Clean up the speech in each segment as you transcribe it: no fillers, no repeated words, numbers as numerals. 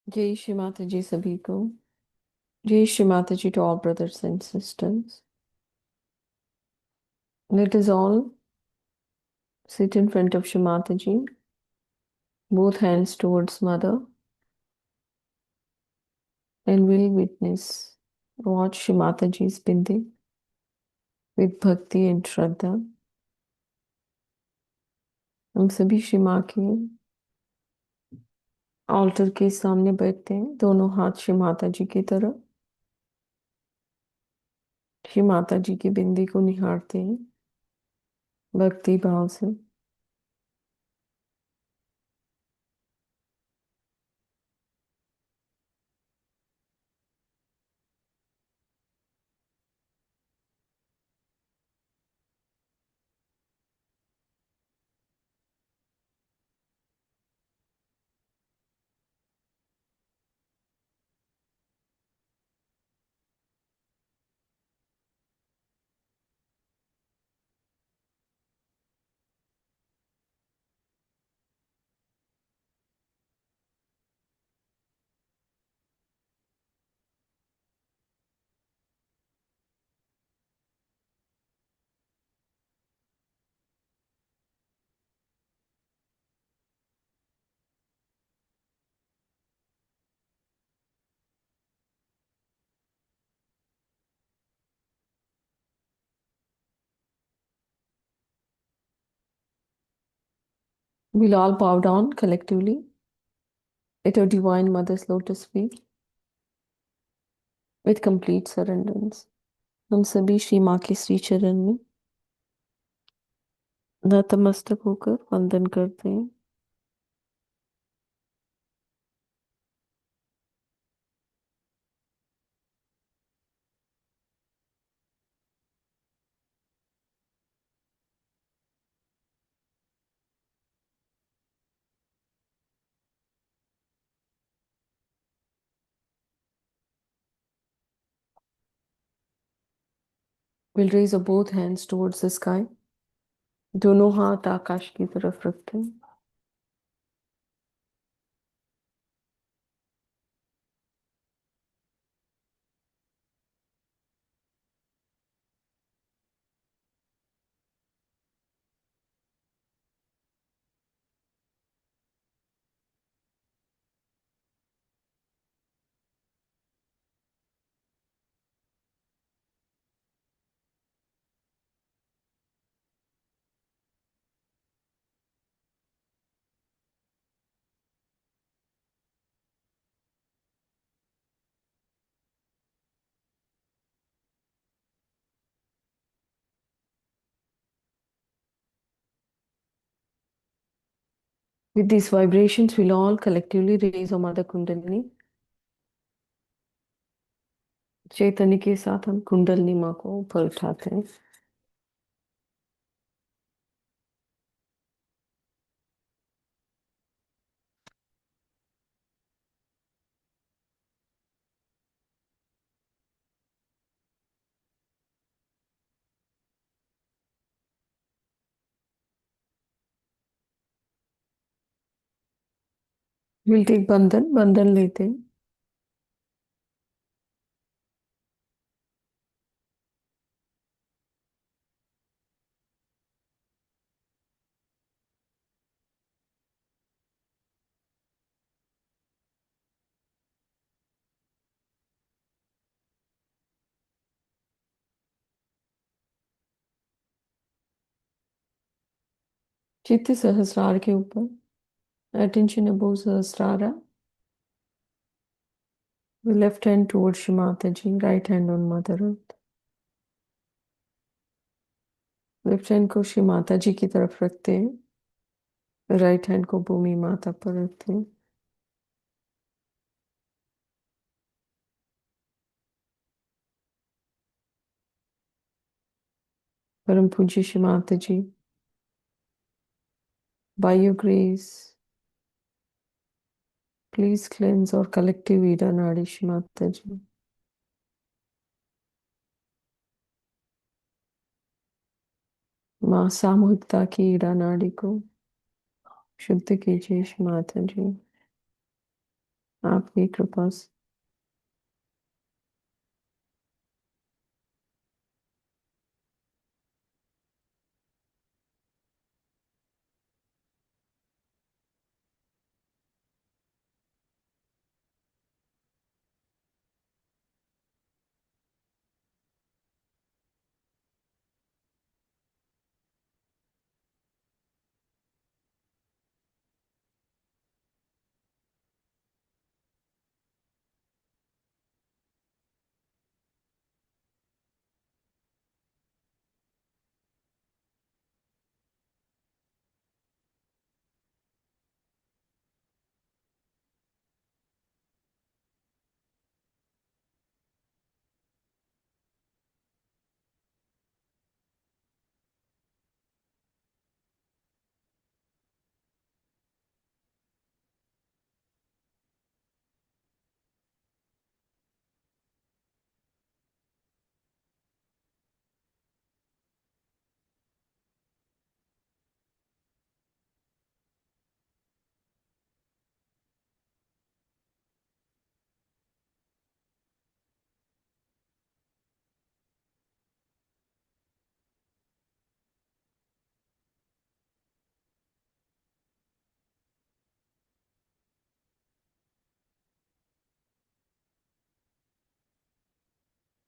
जय श्री माता जी सभी को। जय श्री माता जी to all brothers and sisters. Let us all sit in front of Shri Mata ji, both hands towards Mother, and we'll watch Shri Mata ji's bindi with bhakti and shraddha. हम सभी श्री माँ के alter के सामने बैठते हैं, दोनों हाथ श्री माता जी की तरफ। श्री माता जी की बिंदी को निहारते हैं भक्ति भाव से। We'll all bow down collectively at our Divine Mother's lotus feet with complete surrenderance. हम सभी श्री माँ के श्री चरण में नतमस्तक होकर वंदन करते हैं। We'll raise our both hands towards the sky. दोनों हाथ आकाश की तरफ रखते हैं। With these vibrations, we'll all collectively raise our mother Kundalini. चैतन्य के साथ हम कुंडलिनी माँ को ऊपर उठाते हैं। We'll take बंधन लेते हैं। चित्त सहस्रार के ऊपर attention above सहस्रारा. The left hand towards Shri Mata ji, right hand on Mother Earth. Left hand को श्री माता जी की तरफ रखते हैं, राइट हैंड को भूमि माता पर रखते हैं। परम पूज्य श्री माता जी, by your grace, please cleanse our collective Ida नाड़ी श्री माता जी। माँ सामूहिकता की ईड़ा नाड़ी को शुद्ध कीजिए श्री माता जी। आपकी कृपा से।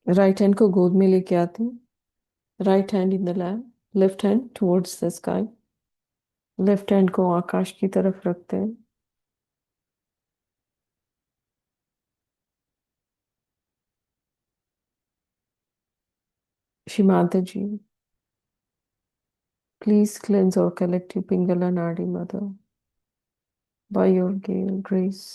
राइट हैंड को गोद में लेके आते हैं। Right hand in the lap, left hand towards the sky. Left hand को आकाश की तरफ रखते हैं। श्री माता जी, please cleanse our collective Pingala Nadi, Mother, by your grace.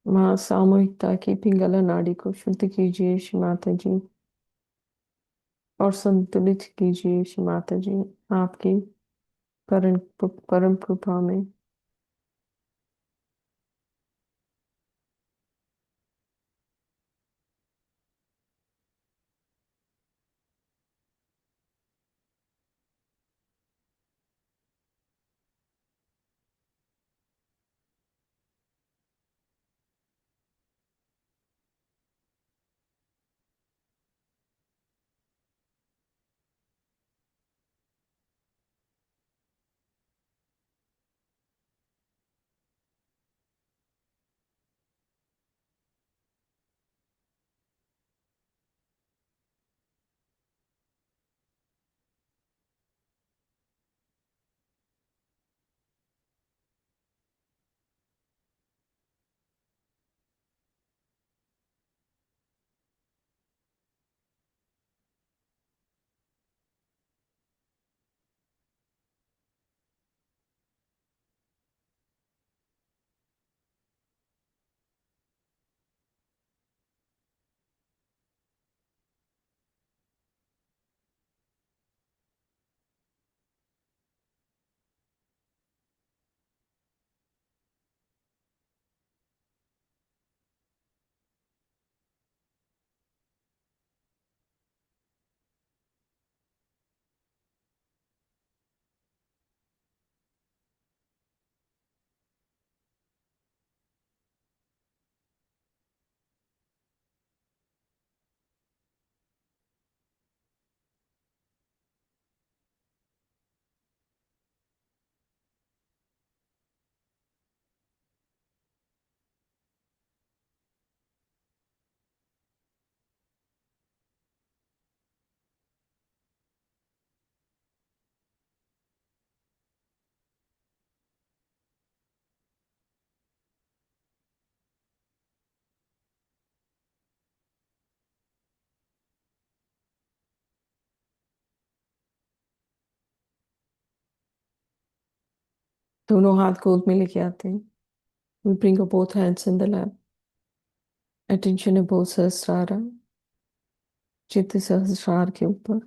माँ सामूहिकता की पिंगला नाड़ी को शुद्ध कीजिए श्री माता जी, और संतुलित कीजिए श्री माता जी, आपकी परम परम कृपा में। दोनों हाथ गोद में लेके आते हैं। We bring up both hands in the lap. Attention है both सहस्रारा, चित्त सहस्रार के ऊपर।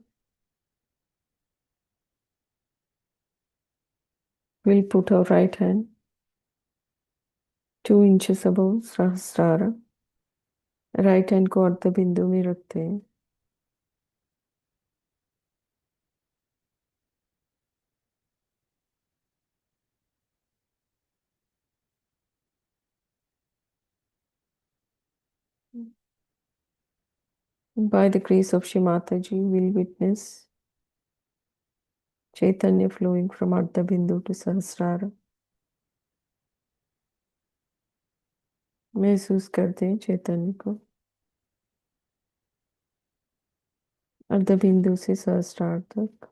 We'll put our right hand 2 inches above Sahasrara. Right hand को अर्ध बिंदु में रखते हैं। By the grace of Shri Mataji, we'll witness Chaitanya flowing from Ardha Bindu to Sahasrara. महसूस करते हैं चैतन्य को अर्ध बिंदु से सहस्रार तक।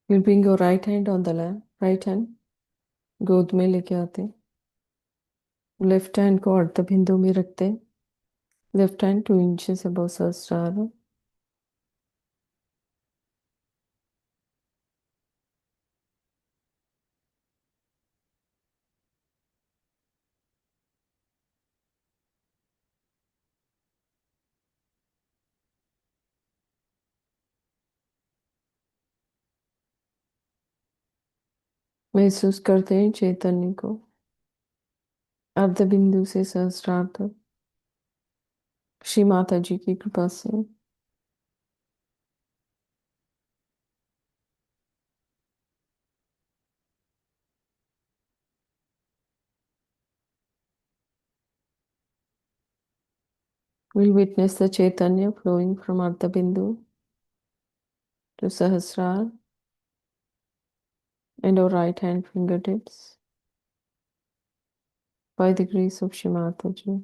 You'll bring your right hand on the lap, right hand गोद में लेके आते हैं, लेफ्ट हैंड को अर्ध बिंदु में रखते हैं, लेफ्ट हैंड 2 इंचेस अबव सहस्रार। महसूस करते हैं चैतन्य को अर्ध बिंदु से सहस्रार तक श्री माता जी की कृपा से। We'll witness the Chaitanya flowing from Ardha Bindu to Sahasrar and our right hand fingertips by the grace of Shri Mataji.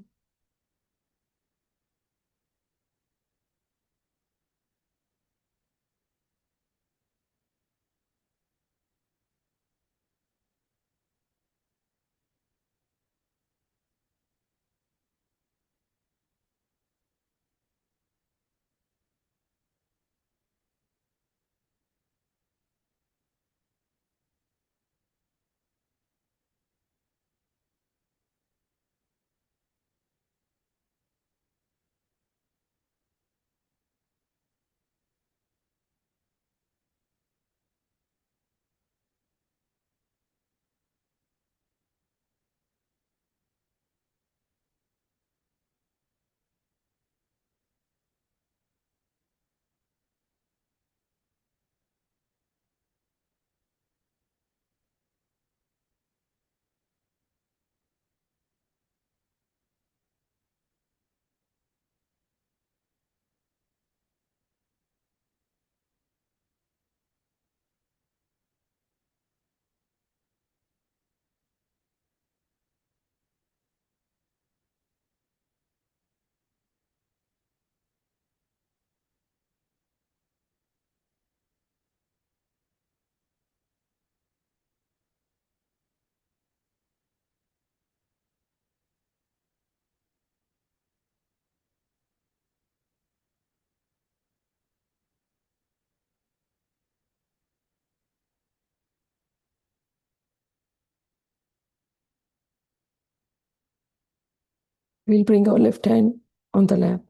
We'll bring our left hand on the lap.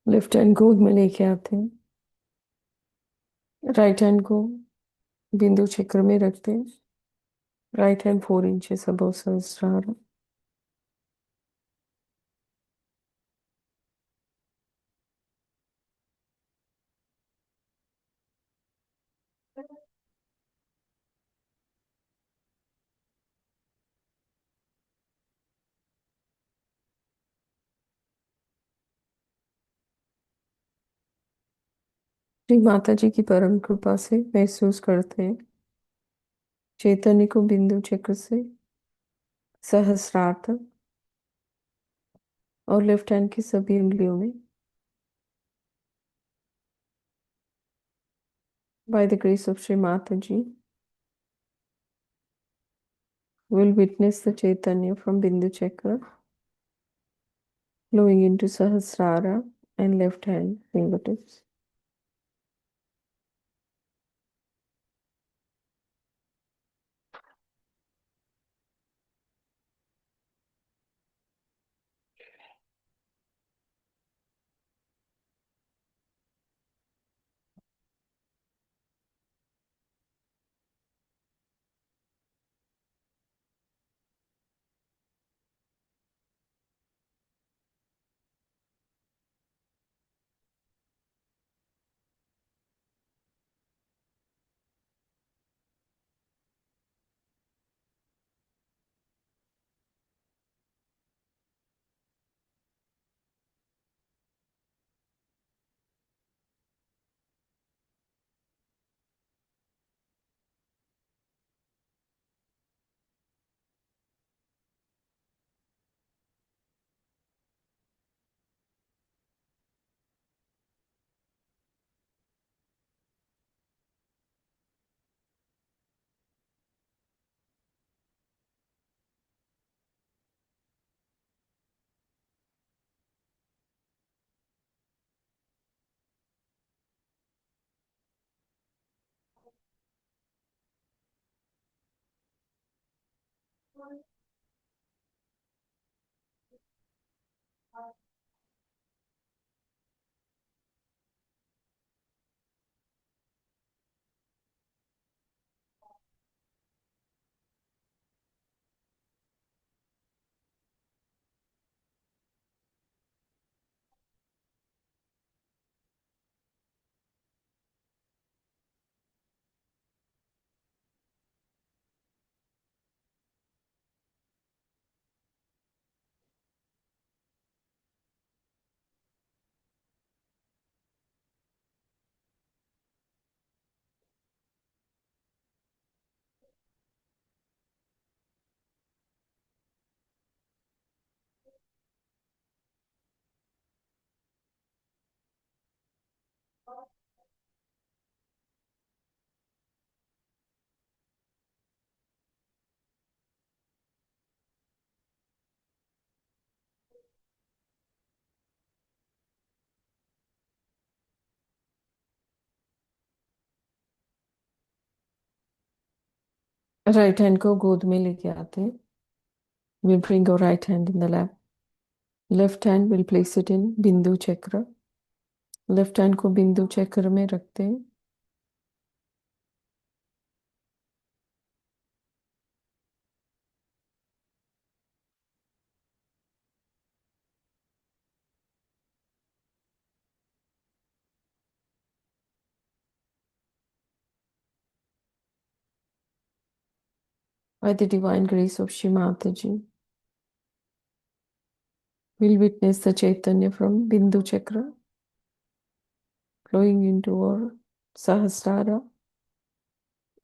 Left hand गोद में लेके आते हैं, right hand को बिंदु चक्र में रखते हैं, right hand 4 inches above Sahasrara. Shri Mata ji की परम कृपा से महसूस करते हैं चैतन्य को बिंदु चक्र से सहस्रार तक और लेफ्ट हैंड की सभी उंगलियों में। By the grace of Sri Mataji, we'll witness the Chaitanya from Bindu Chakra flowing into Sahasrara and left hand fingertips. Right hand को गोद में लेके आते हैं। We'll bring our right hand in the lap. Left hand will place it in Bindu Chakra. Left hand को बिंदु चक्र में रखते हैं। By the divine grace of Shri Mataji, we'll witness the Chaitanya from Bindu Chakra flowing into our Sahasrara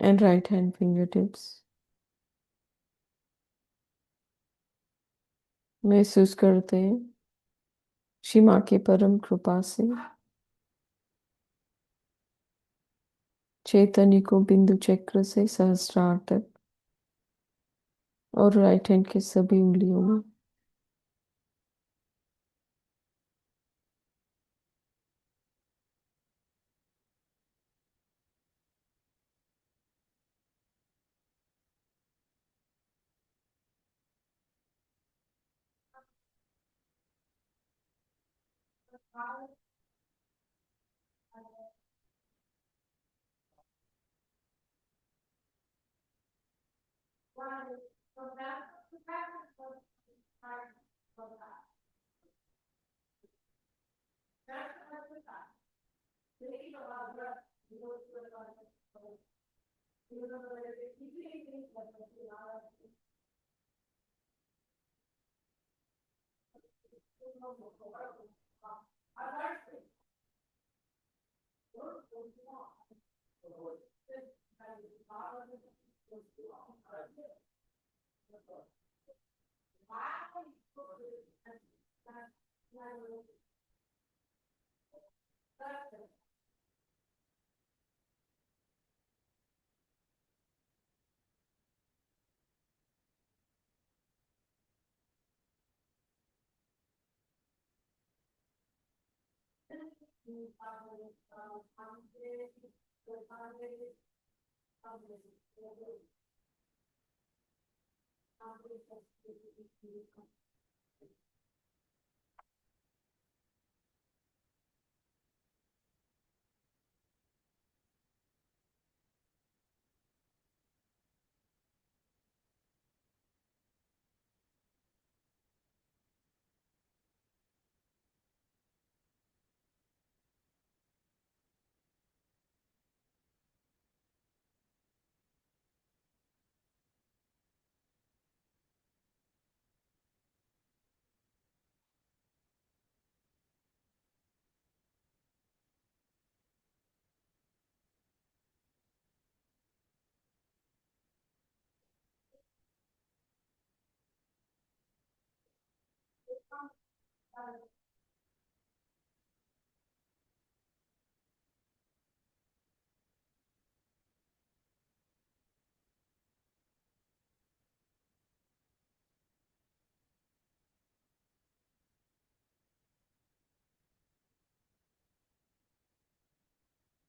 and right hand fingertips. महसूस करते हैं श्री माँ की परम कृपा से चैतन्य को बिंदु चक्र से सहस्रार तक और राइट हैंड के सभी उंगलियों में।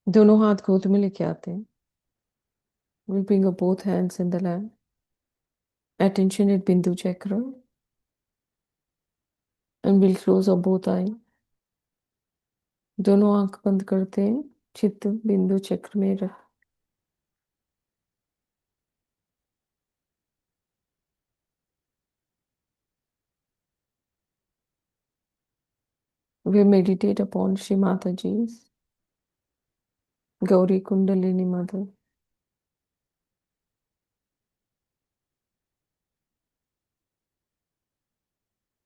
दोनों हाथ गोद में लेके आते हैं. We'll bring up both hands in the lap. Attention at Bindu Chakra. And we'll close our both eyes. दोनों आंख बंद करते हैं. चित्त बिंदु चक्र में रह. We meditate upon Shri Mataji's Gauri Kundalini Mother.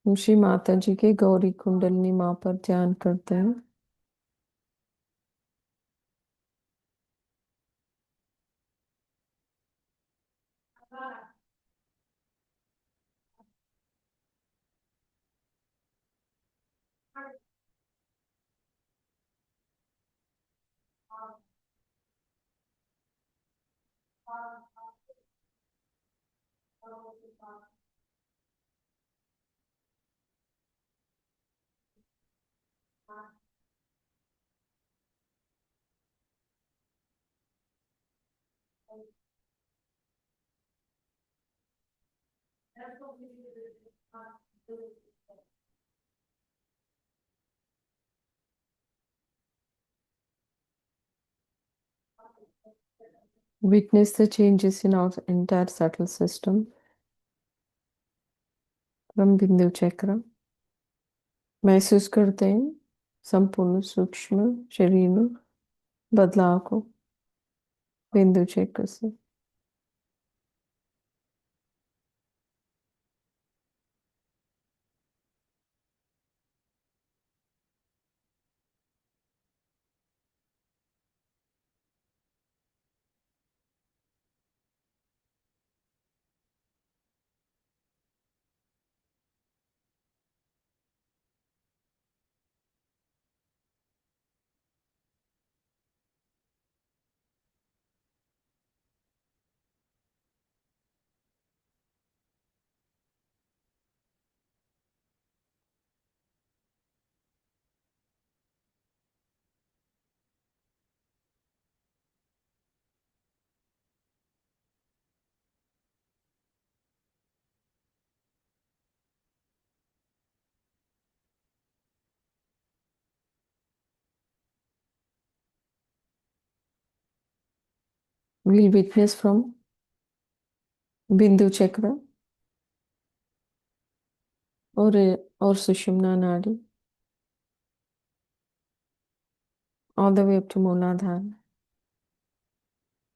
हम श्री माता जी के गौरी कुंडलिनी माँ पर ध्यान करते हैं. Witness the changes in our entire subtle system from बिंदु चक्र. महसूस करते हैं संपूर्ण सूक्ष्म शरीर में बदलाव को बिंदु चक्र से. We'll witness from बिंदु चक्र और सुषुम्ना नाड़ी all the way up to मूलाधार.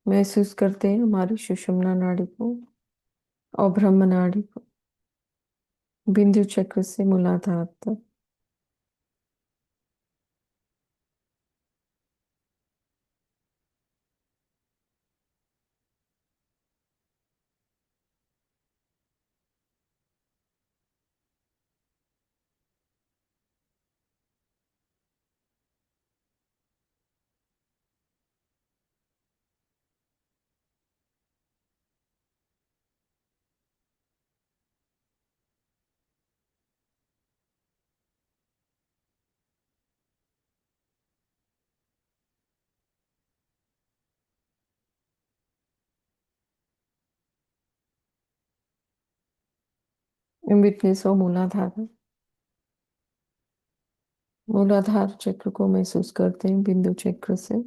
महसूस करते हैं हमारी सुषुम्ना नाड़ी को और ब्रह्म नाड़ी को बिंदु चक्र से मूलाधार तक. विटनेस और मूलाधार। मूलाधार चक्र को महसूस करते हैं बिंदु चक्र से।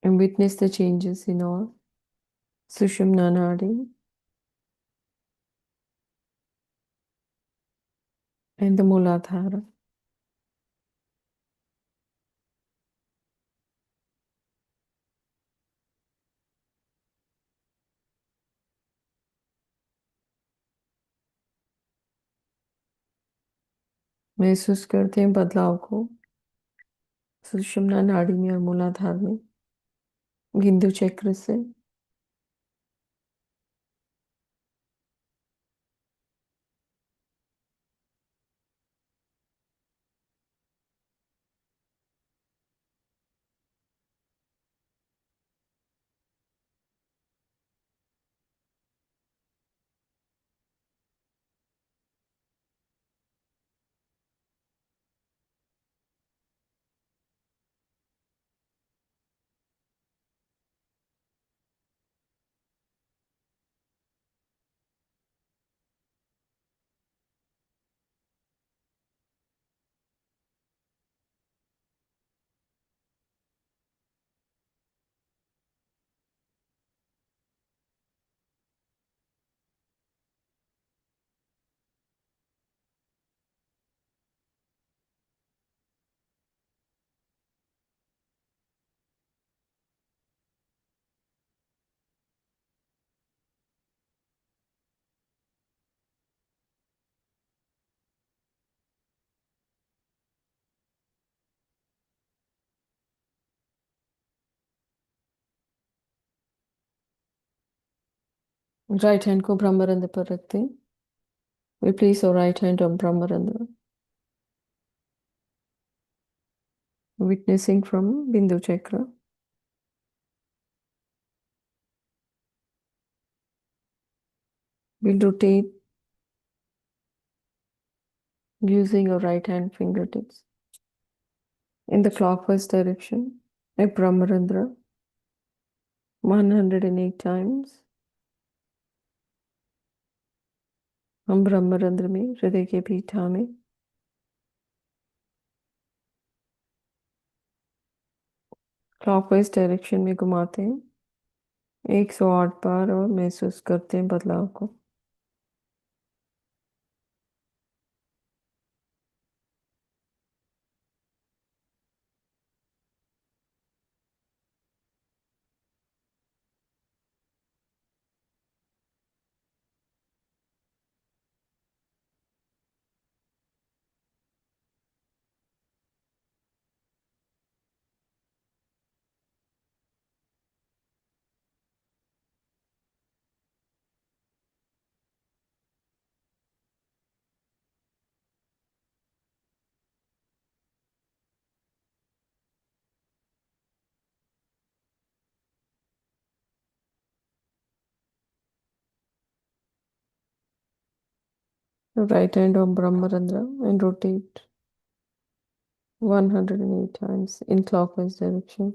And witness the changes in all Sushumna Nadi and the Muladhara. महसूस करते हैं बदलाव को सुषुम्ना नाड़ी में और मूलाधार में बिंदु चक्र से। राइट हैंड को ब्रह्मरंध्र पर रखते हैं। We place our right hand on brahmarandra, witnessing from Bindu Chakra. We'll rotate using our right hand fingertips in the clockwise direction at brahmarandra 108 times. हम ब्रह्मरंध्र में हृदय के पीठा में क्लॉकवाइज डायरेक्शन में घुमाते हैं 108 बार और महसूस करते हैं बदलाव को। Right hand on brahmarandra and rotate 108 times in clockwise direction.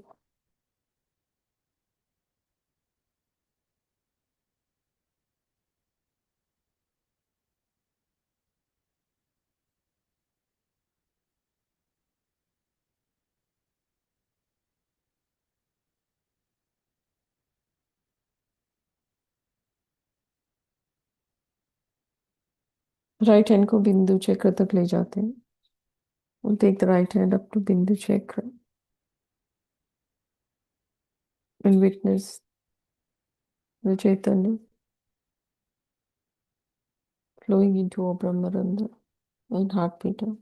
Right hand को बिंदु चक्र तक ले जाते हैं. We'll take the right hand up to Bindu Chakra and witness the Chaitanya flowing into our brahmarandra and heart pita.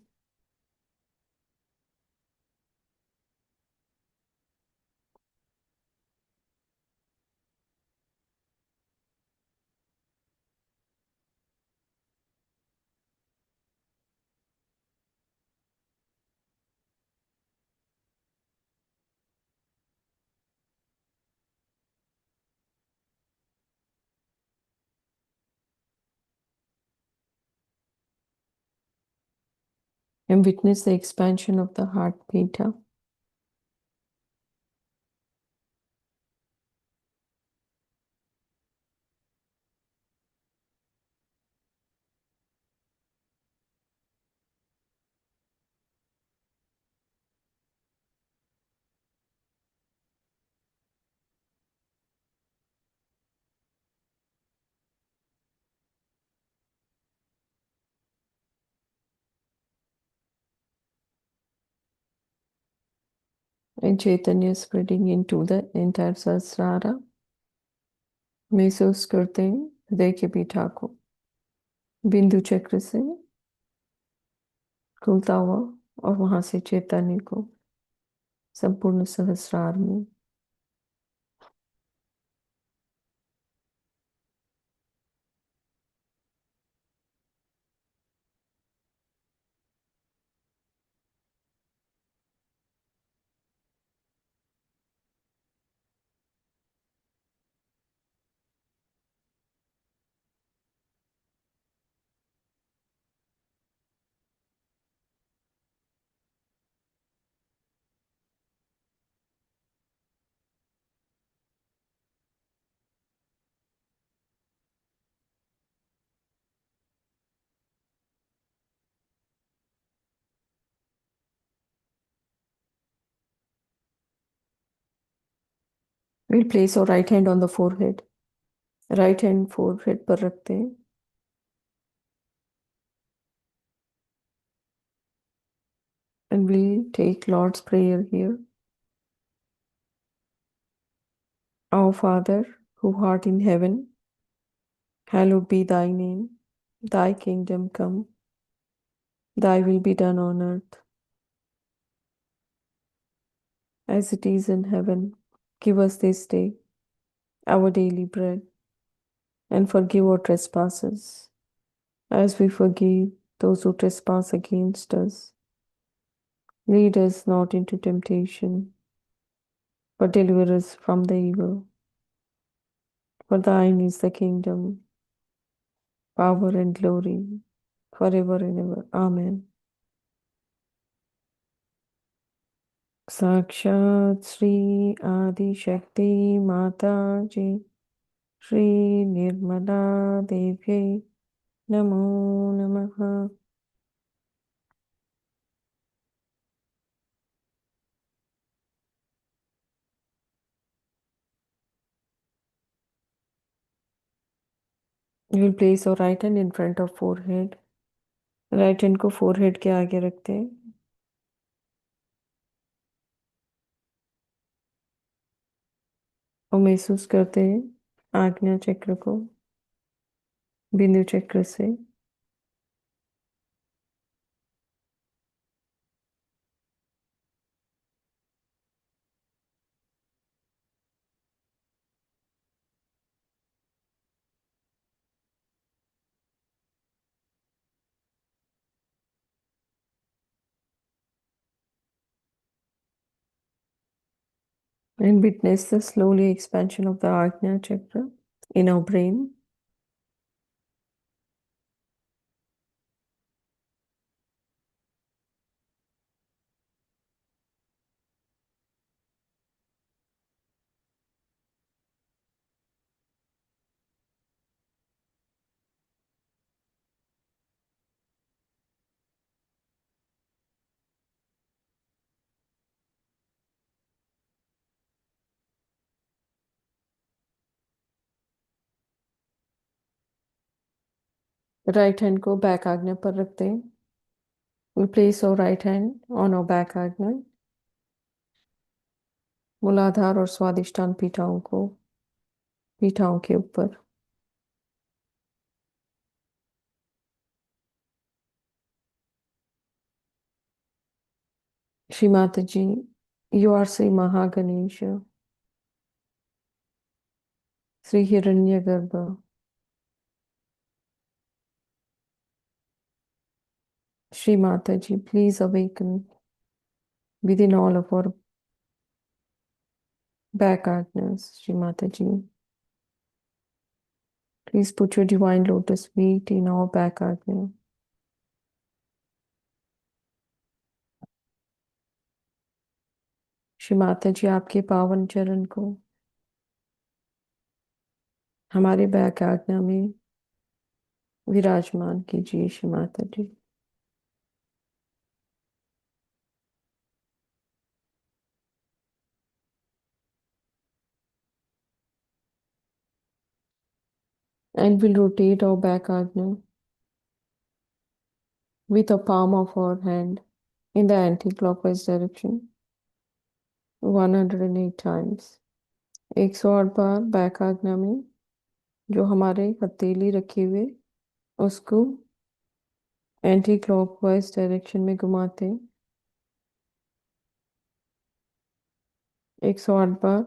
And witness the expansion of the heart pita. And Chaitanya spreading into the entire Sahasrara. महसूस करते हैं हृदय के पीठा को बिंदु चक्र से खुलता हुआ और वहां से चैतन्य को संपूर्ण सहस्रार में. We'll place our right hand on the forehead. Right hand forehead पर रखते हैं. And we'll take Lord's Prayer here. Our Father, who art in heaven, hallowed be thy name. Thy kingdom come. Thy will be done on earth as it is in heaven. Give us this day our daily bread, and forgive our trespasses, as we forgive those who trespass against us. Lead us not into temptation, but deliver us from the evil. For thine is the kingdom, power, and glory, forever and ever. Amen. साक्षात् श्री आदिशक्ति माता जी श्री निर्मला देव्यै नमो नमः. You will place your right hand in front of forehead. Right hand को forehead के आगे रखते हैं और महसूस करते हैं आज्ञा चक्र को बिंदु चक्र से and witness the slowly expansion of the Ajna chakra in our brain. Right hand को बैक आज्ञा पर रखते हैं। We place our right hand on our back ajna, मूलाधार और स्वादिष्टान पीठाओं के ऊपर। Shri Mata ji, you are Shri Mahaganesh, Shri Hiranyagarbha, Shri Mata ji, please awaken within all of our back ajnas. Shri Mata ji, please put your divine lotus feet in our back ajna. Shri Mata जी, आपके पावन चरण को हमारे back आज्ञा में विराजमान कीजिए। श्री माता जी, and we'll rotate our back ajna with the palm of our hand in the anti-clockwise direction 108 times। 108 bar back आज्ञा में जो हमारे हथेली रखे हुए उसको एंटी क्लॉकवाइज डायरेक्शन में घुमाते हैं। 108 बार।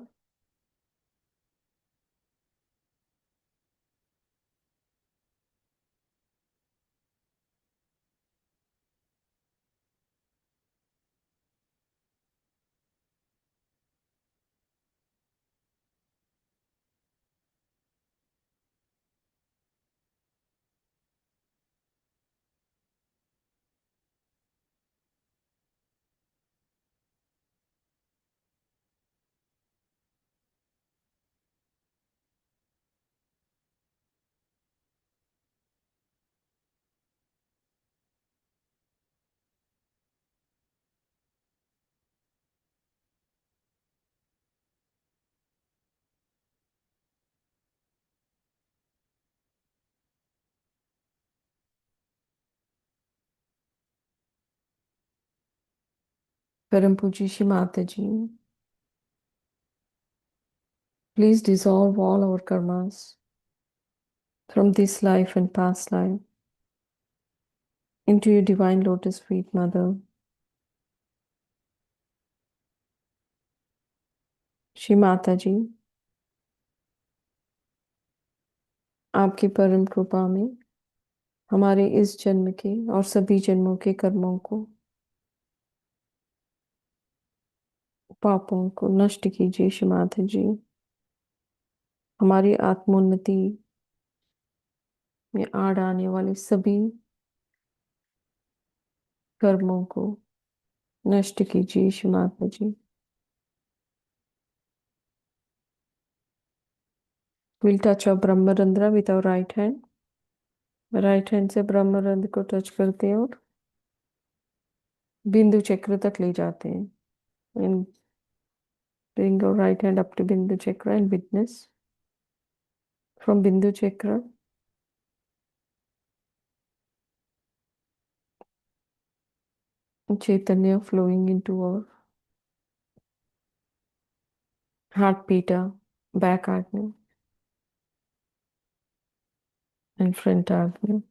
परम पूज्य श्री माता जी, please dissolve all our karmas from this life and past life into your divine lotus feet, Mother. Shri Mata जी, आपकी परम कृपा में हमारे इस जन्म के और सभी जन्मों के कर्मों को, पापों को नष्ट कीजिए। श्री माता जी, हमारी आत्मोन्नति में आड़ आने वाले सभी कर्मों को नष्ट कीजिए। श्री माता जी, we'll touch our brahmarandra with our right hand। Right hand से ब्रह्मरंध्र को टच करते हैं और बिंदु चक्र तक ले जाते हैं। And bring your right hand up to Bindu Chakra and witness from Bindu Chakra Chaitanya flowing into our heart pita, back ajna, and front ajna.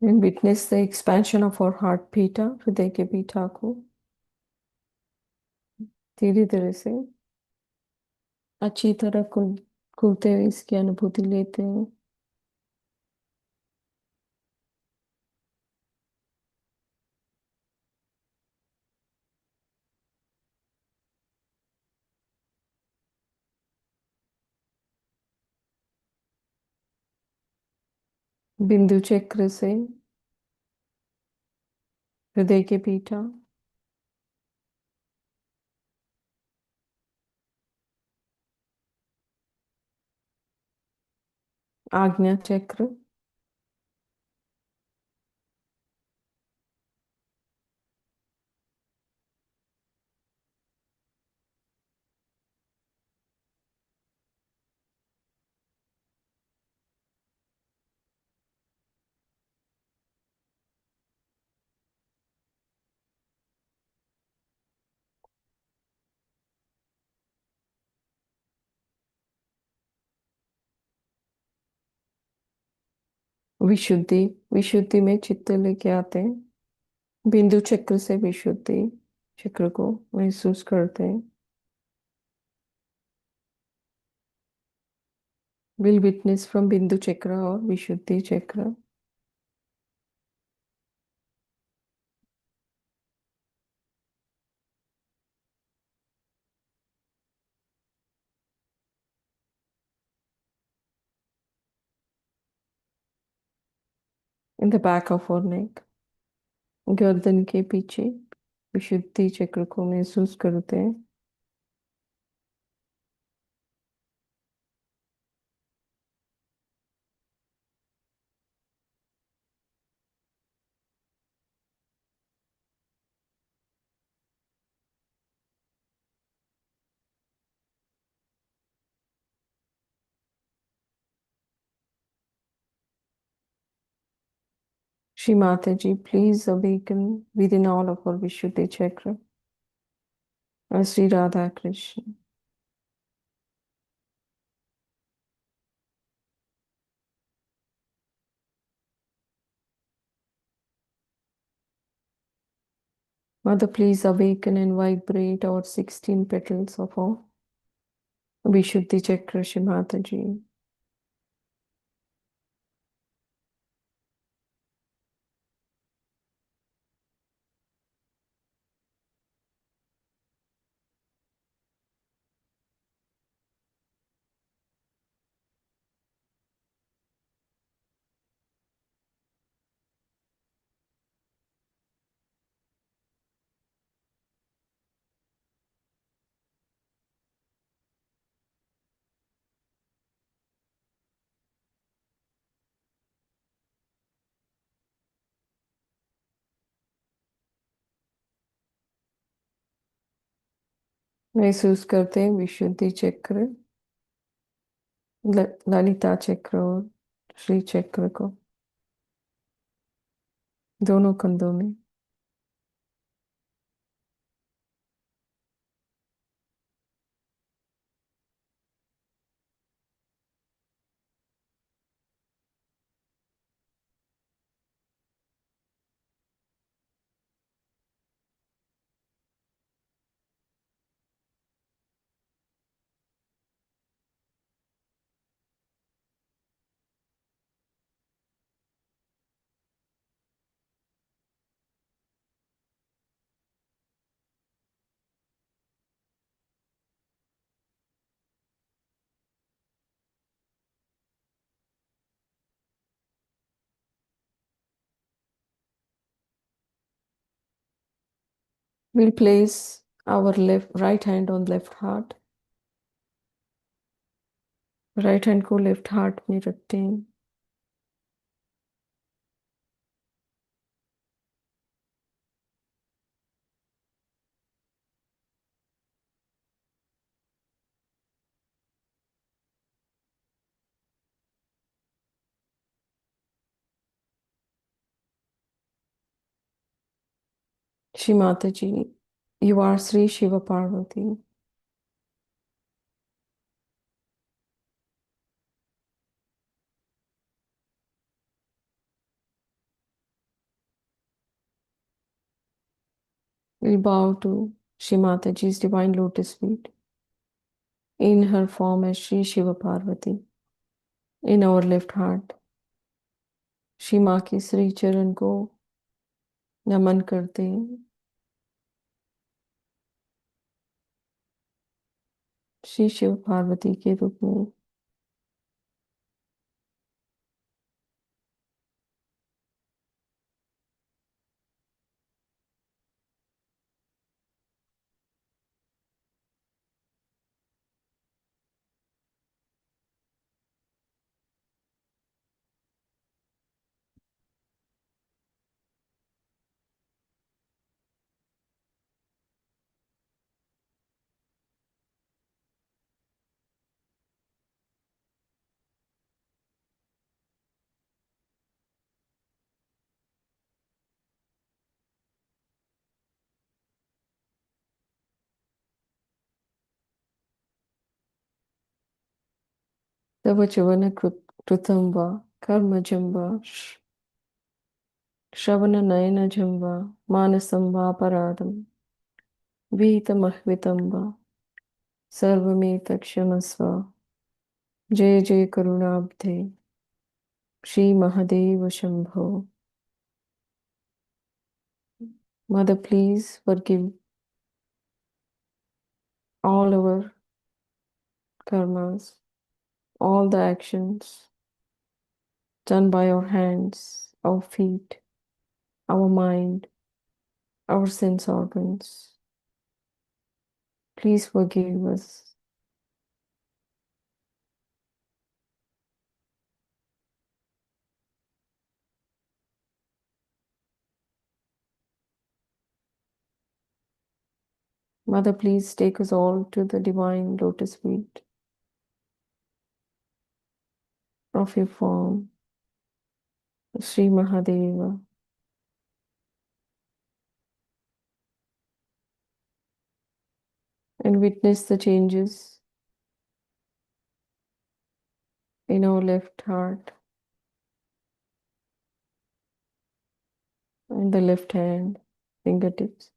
And witness the expansion of our heart pita, Hriday ke pita ko, धीरे धीरे से अच्छी तरह खुलते हुए इसकी अनुभूति लेते हैं। बिंदु चक्र से हृदय के पीठा, आज्ञा चक्र, विशुद्धि। विशुद्धि में चित्त लेके आते हैं। बिंदु चक्र से विशुद्धि चक्र को महसूस करते हैं। विल विटनेस फ्रॉम बिंदु चक्र और विशुद्धि चक्र। इन द बैक ऑफ और नेक, गर्दन के पीछे विशुद्धि चक्र को महसूस करते हैं। Shri Mata ji, please awaken within all of और विशुद्धि चक्र। और Shri Radha Krishna. Mother, please awaken and vibrate our 16 petals of our Vishuddhi Chakra, Shri Mataji. महसूस करते हैं विशुद्धि चक्र, ललिता चक्र और श्री चक्र को दोनों कंधों में। We'll place our right hand on left heart। Right hand को लेफ्ट हार्ट में रखते हैं। Shri Mata ji, you are Shri Shiva Parvati. We'll bow to Shri Mataji's divine lotus feet in her form as Shri Shiva Parvati in our left heart. Shri माँ के श्री चरण को नमन करते हैं। श्री शिव पार्वती के रूप में तव च्यवन कृतं वा कर्मजं वा श्रवणनयनजं वा मानसं वापराधं विहितमह्वितं वा सर्वमेतत्क्षमस्व। जय जय करुणाब्धे Shri Mahadev Shambho. Mother, please forgive all our karmas, all the actions done by our hands, our feet, our mind, our sense organs. Please forgive us. Mother, please take us all to the divine lotus feet of your form, Sri Mahadeva, and witness the changes in our left heart and the left hand, fingertips.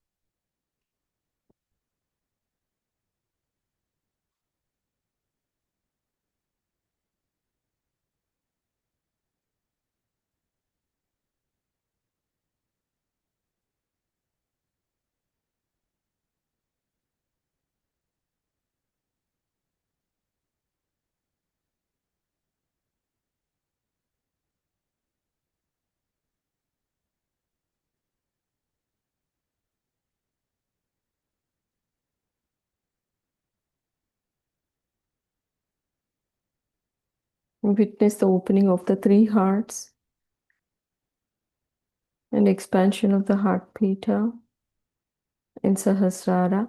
Witness the opening of the three hearts and expansion of the heart pita in Sahasrara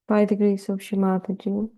by the grace of Shri Mataji.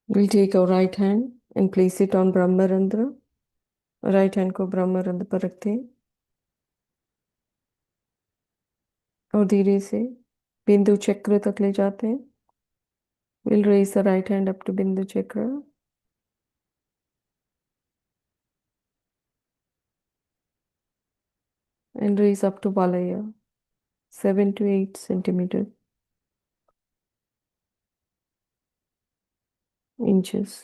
We'll take our right hand and place it on brahmarandra. Right hand को ब्रह्मरंध्र पर रखते हैं और धीरे से बिंदु चक्र तक ले जाते हैं। We'll raise the right hand up to Bindu Chakra and raise up to Valaya, 7 to 8 centimeters. inches.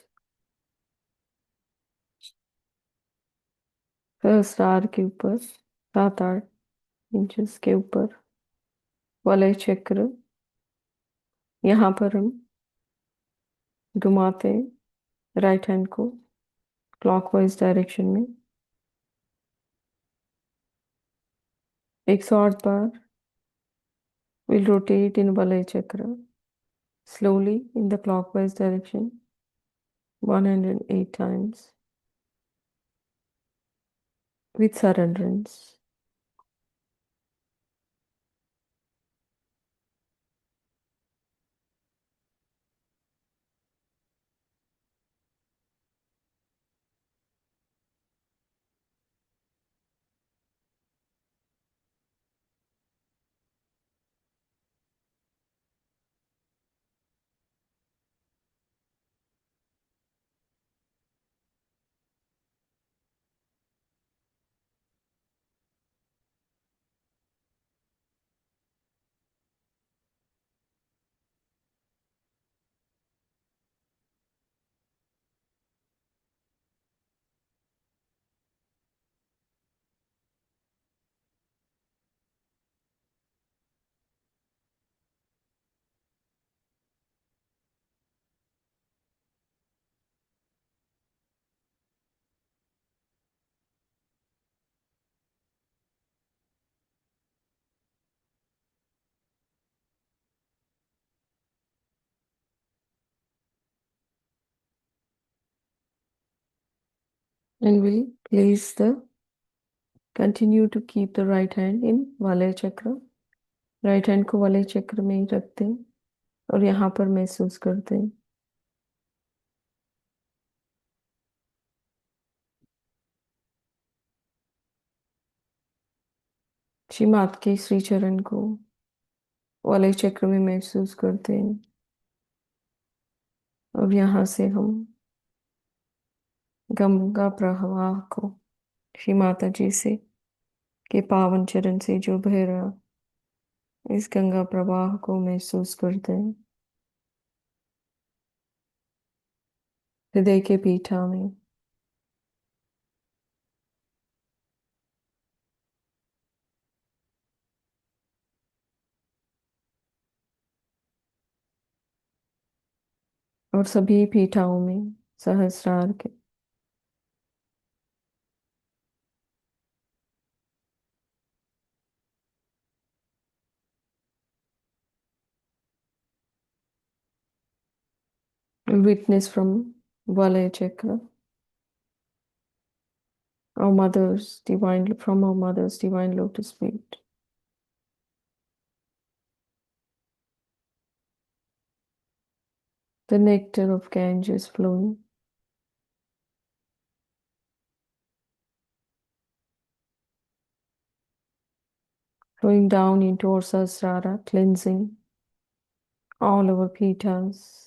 सहस्रार के ऊपर 7-8 इंचेस के ऊपर वलय चक्र, यहाँ पर हम घुमाते हैं राइट हैंड को क्लॉकवाइज डायरेक्शन में 108 बार. We'll rotate in Valay Chakra slowly in the clockwise direction 108 times with surrenderance. And we'll continue to keep the right hand in Valay Chakra. Right hand को वलय चक्र में ही रखते हैं और यहाँ पर महसूस करते हैं श्री मात के श्री चरण को वलय चक्र में महसूस करते हैं और यहाँ से हम गंगा प्रवाह को श्री माता जी से के पावन चरण से जो बह रहा इस गंगा प्रवाह को महसूस करते हैं हृदय के पीठा में. और सभी पीठाओं में सहस्रार के witness from Valaya Chakra, our mother's divine, from our mother's divine lotus feet. The nectar of Ganges flowing. Flowing down into our Sahasrara, cleansing all our pithas.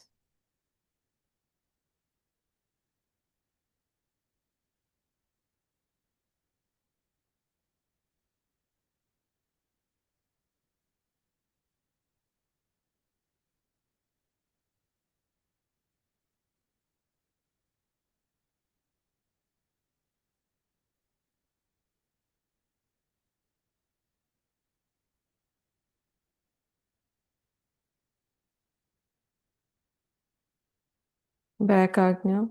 Back Ajna.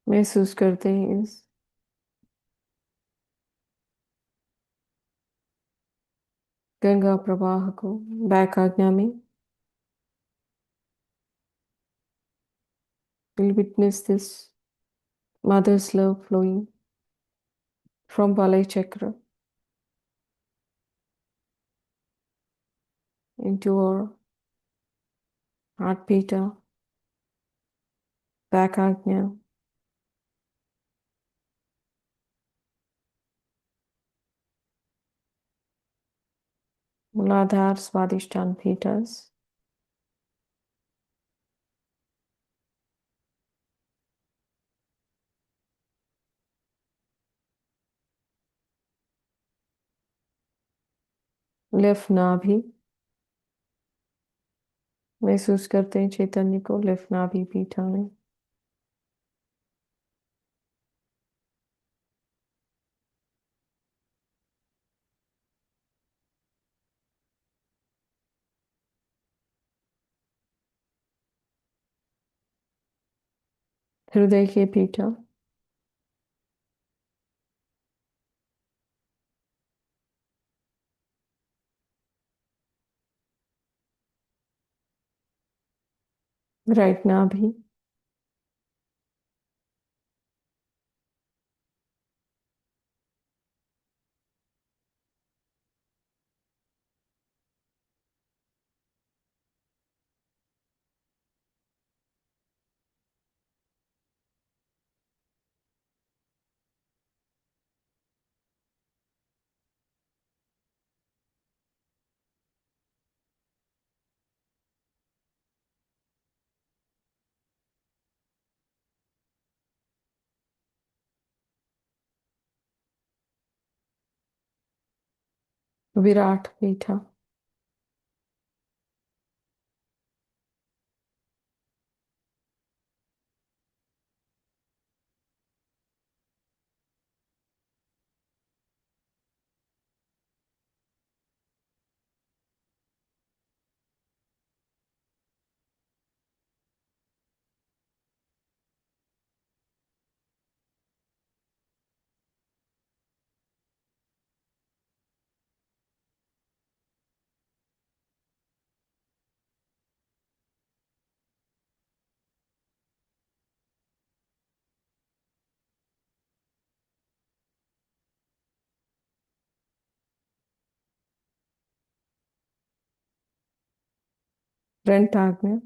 महसूस करते हैं इस गंगा प्रवाह को बैक आज्ञा में. We'll witness this mother's love flowing from Valaya Chakra into our heart pita, back Ajna. Muladhara Swadhisthana pitas. Left नाभि, महसूस करते हैं चैतन्य को लेफ्ट नाभि पीठा में। हृदय के पीठा, राइट नाभि, विराट पीठा, फ्रंट आज्ञा,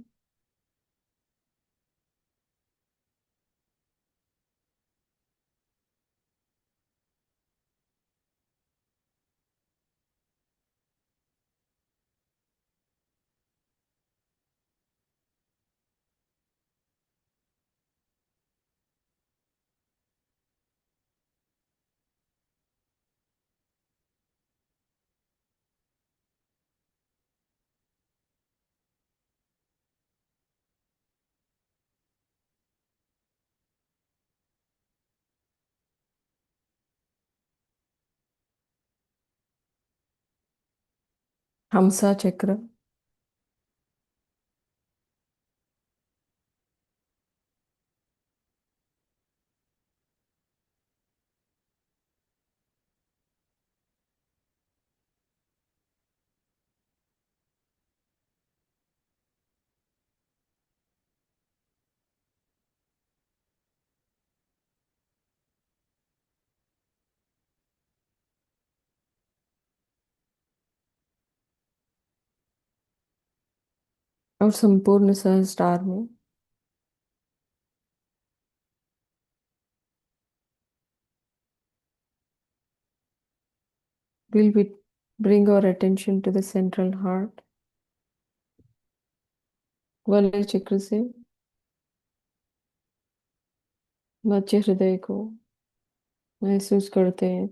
हमसा चक्र, और संपूर्ण सहस्त्रार में will we bring our attention to the central heart, वलय चक्र से मध्य हृदय को महसूस करते हैं।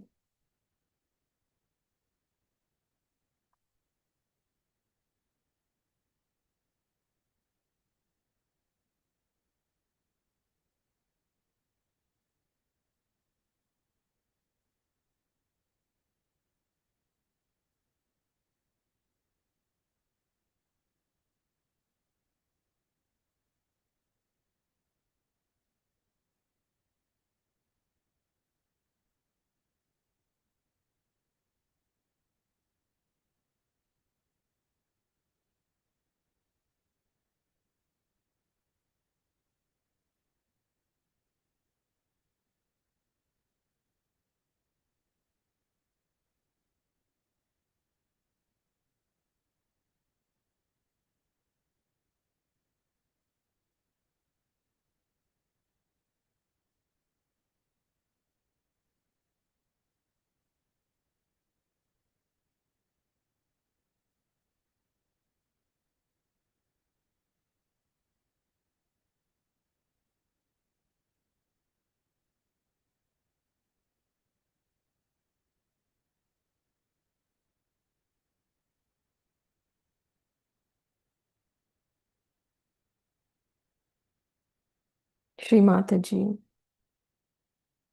Shri Mataji,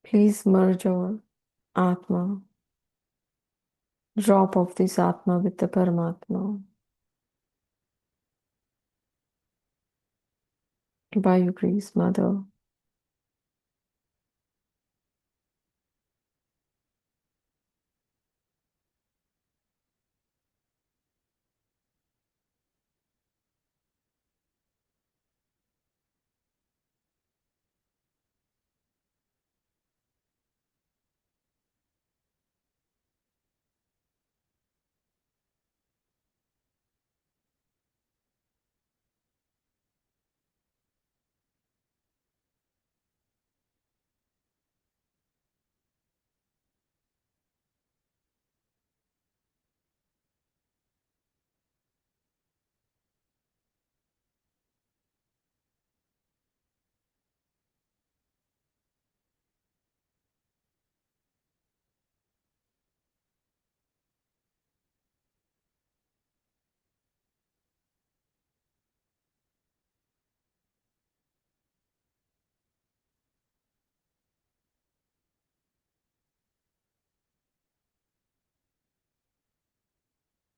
please merge our Atma, drop of this Atma with the Paramatma. By your grace, Mother.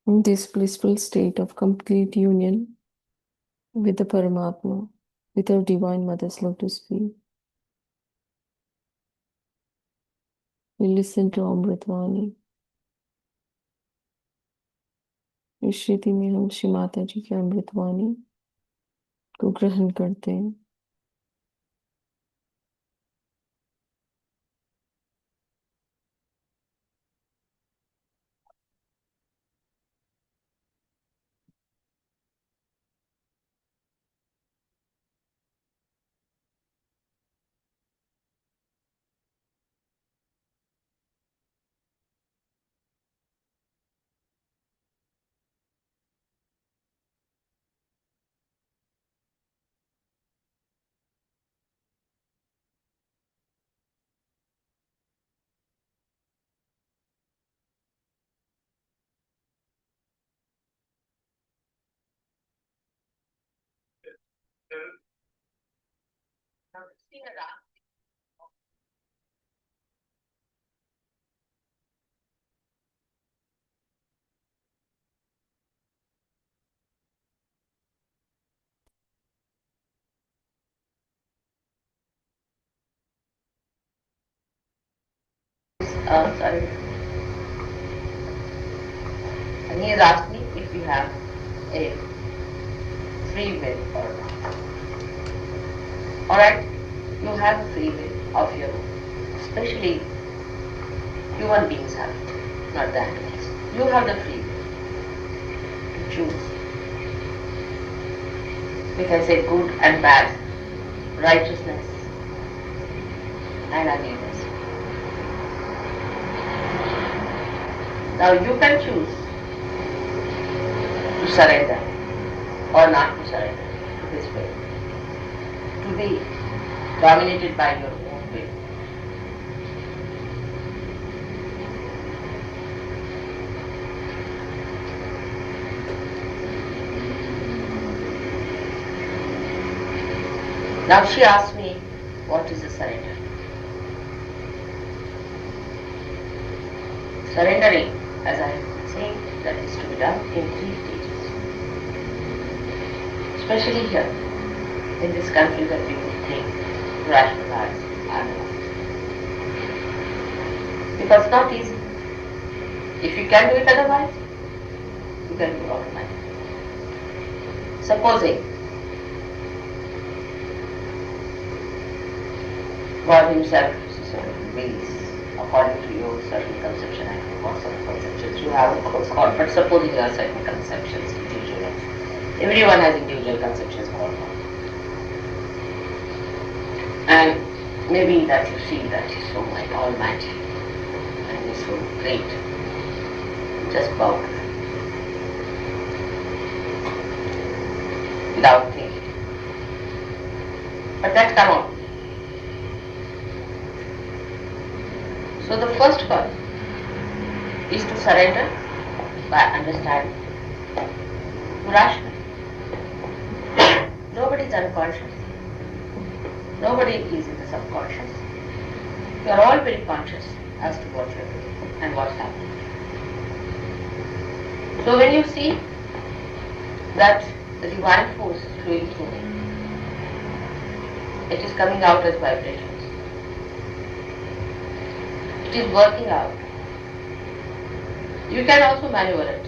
In this blissful state of complete union with the Paramatma, with our Divine Mother's lotus feet, we listen to Amritwani. इस स्थिति में हम श्री माता जी की अमृतवाणी को ग्रहण करते हैं. Sorry. And he has asked me if you have a free will or not. Alright, you have a free will of your own. Especially human beings have it, not the animals. You have the free will to choose. We can say good and bad, righteousness and ugliness. Now you can choose to surrender or not to surrender to His will, to be dominated by your own will. Now she asked me, what is a surrender? Surrendering, as I have been saying, that is to be done in 3 stages. Especially here, in this country that people think rationalize, analyze. Because it's not easy. If you can do it otherwise, you can do it automatically. Supposing God Himself wills, according to your certain conception, I don't know what sort of conceptions you have, of course, God, but supposing you have certain conceptions, individual. Everyone has individual conceptions about God. And maybe that you see that He's so almighty and He's so great. Just bow to Him without thinking. But that cannot be. So the first one is to surrender by understanding rationally. Nobody is unconscious. Nobody is in the subconscious. You are all very conscious as to what you are doing and what's happening. So when you see that the divine force is flowing through me, it is coming out as vibrations. It is working out. You can also maneuver it.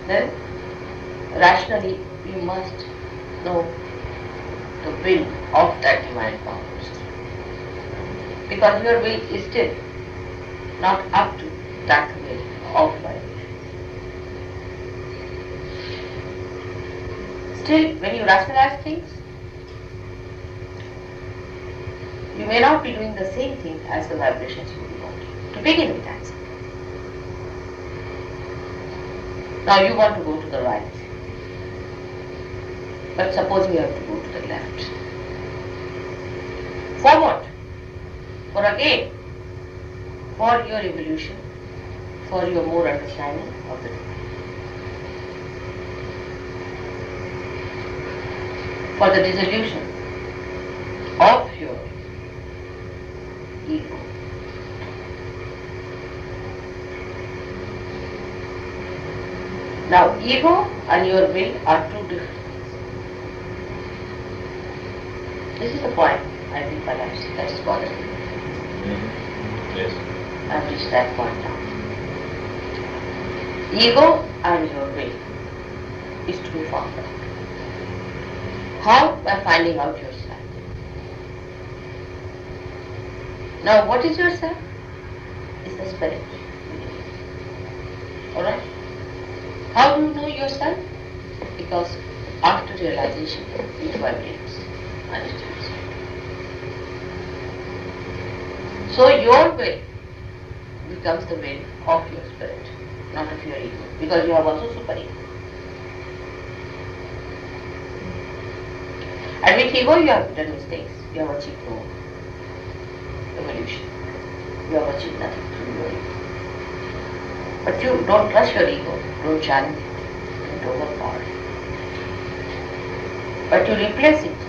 Then, rationally, you must know the will of that divine power. Because your will is still not up to that will of vibration. Still, when you rationalize things, you may not be doing the same thing as the vibrations you want. To begin with, that's it. Now you want to go to the right. But suppose you have to go to the left. For what? For again, for your evolution, for your more understanding of the divine. For the dissolution of your ego. Now, ego and your will are two different things. This is the point I think perhaps that is bothering me. Yes. I've reached that point now. Ego and your will is too far from. How? By finding out yourself. Now, what is yourself? Is the spirit. Alright? How do you know yourself? Because after realization, it vibrates and it is. So your will becomes the will of your spirit, not of your ego, because you have also super ego. And with ego you have done mistakes, you have achieved no evolution, you have achieved nothing through your ego. But you don't trust your ego, don't challenge it, don't overpower it. But you replace it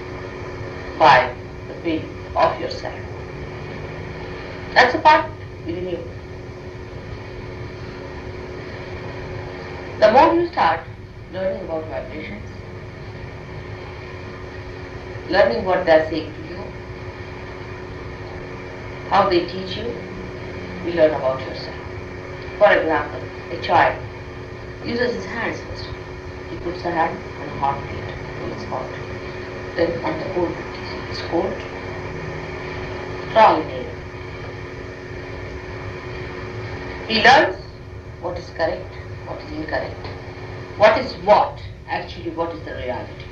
by the will of yourself. That's a part within you. The more you start learning about vibrations, learning what they are saying to you, how they teach you, you learn about yourself. For example, a child uses his hands first. He puts a hand on a hot plate till it's hot. Then on the cold plate, it's cold. Trial and error. He learns what is correct, what is incorrect, what is what, actually what is the reality.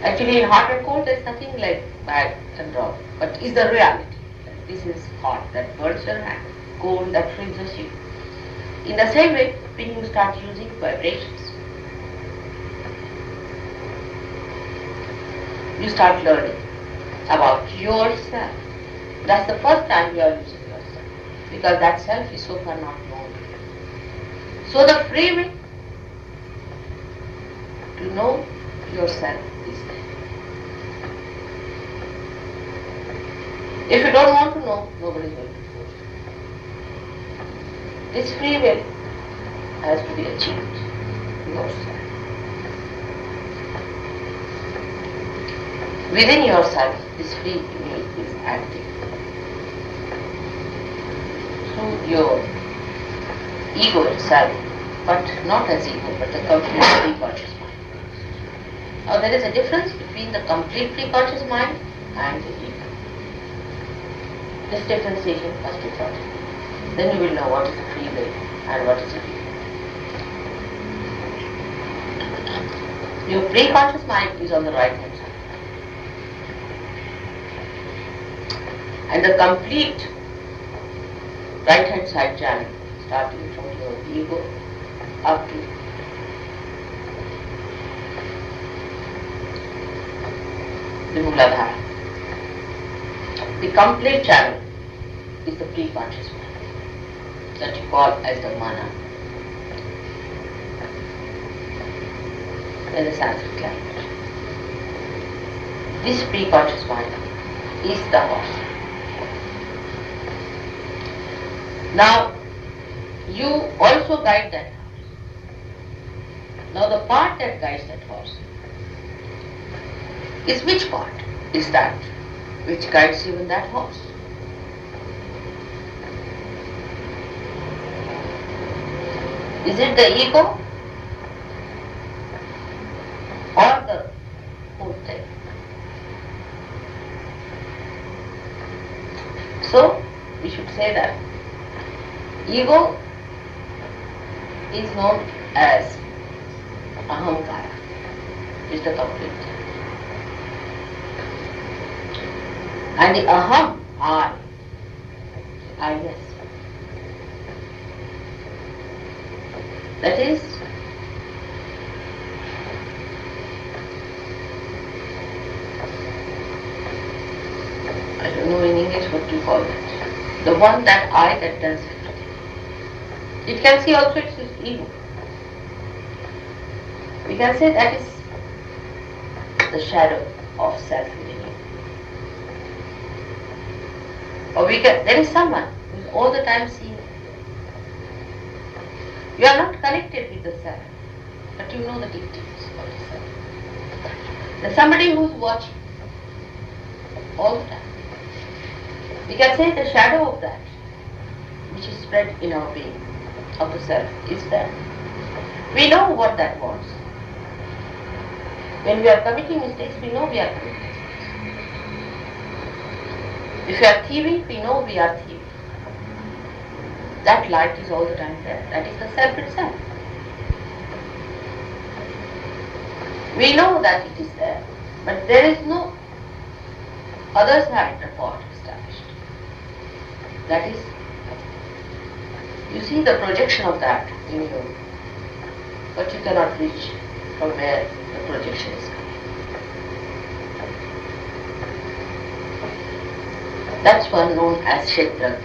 Actually in hot and cold there is nothing like bad and wrong, but is the reality. This is hot, that burns your hand, cold, that freezes you. In the same way, when you start using vibrations, you start learning about yourself. That's the first time you are using yourself, because that self is so far not known. So the free will to know yourself is there. If you don't want to know, nobody is going to force you. This free will has to be achieved yourself. Within yourself, this free will is active. Through your ego itself, but not as ego, but the complete free conscious mind. Now there is a difference between the complete free conscious mind and the ego. This differentiation must be taught. Then you will know what is the free will and what is the ego. Your pre-conscious mind is on the right hand side. And the complete right hand side channel, starting from your ego up to the Mooladhara. The complete channel is the pre-conscious mind that you call as the mana. in the Sanskrit language. This pre-conscious mind is the horse. Now, you also guide that horse. Now, the part that guides that horse is which part? Is that which guides even that horse? Is it the ego or the whole thing? So, we should say that ego is known as ahamkara, is the complete thing. And the aham, I guess. That is I don't know in English what you call it. The one that I that does everything. It can see also it's his ego. We can say that is the shadow of self within you. Or there is someone who is all the time seeing. You are not connected with the self, but you know the details of the self. There's somebody who is watching all the time. We can say the shadow of that which is spread in our being of the self is there. We know what that wants. When we are committing mistakes, we know we are committing mistakes. If we are thieving, we know we are thieving. That light is all the time there. That is the self itself. We know that it is there, but there is no other side report established. That is, you see the projection of that in you, but you cannot reach from where the projection is coming. That's one known as Chakra,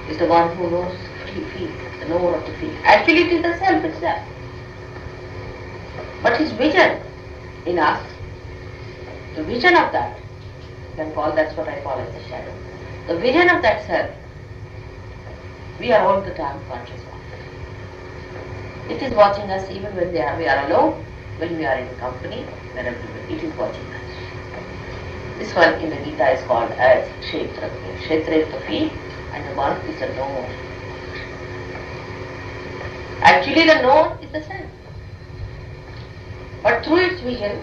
is the one who knows field, the knower of the field. Actually it is the self itself. But his vision in us, the vision of that, you can call, that's what I call as the shadow. The vision of that self, we are all the time conscious of. It is watching us even when we are alone, when we are in company, wherever it is watching us. This one in the Gita is called as Kshetra. Kshetra is the field and the one is the knower. Actually the knower is the self. But through its vision,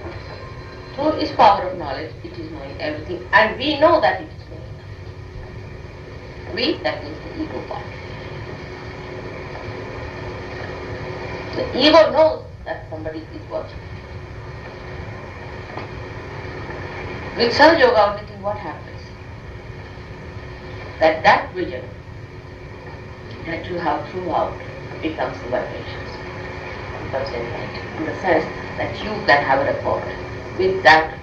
through its power of knowledge, it is knowing everything, and we know that it is knowing everything. We, that means the ego part. The ego knows that somebody is watching. With Sahaja Yoga auditing, what happens? That vision that you have throughout becomes the vibrations, becomes enlightened, in the sense that you can have a rapport with that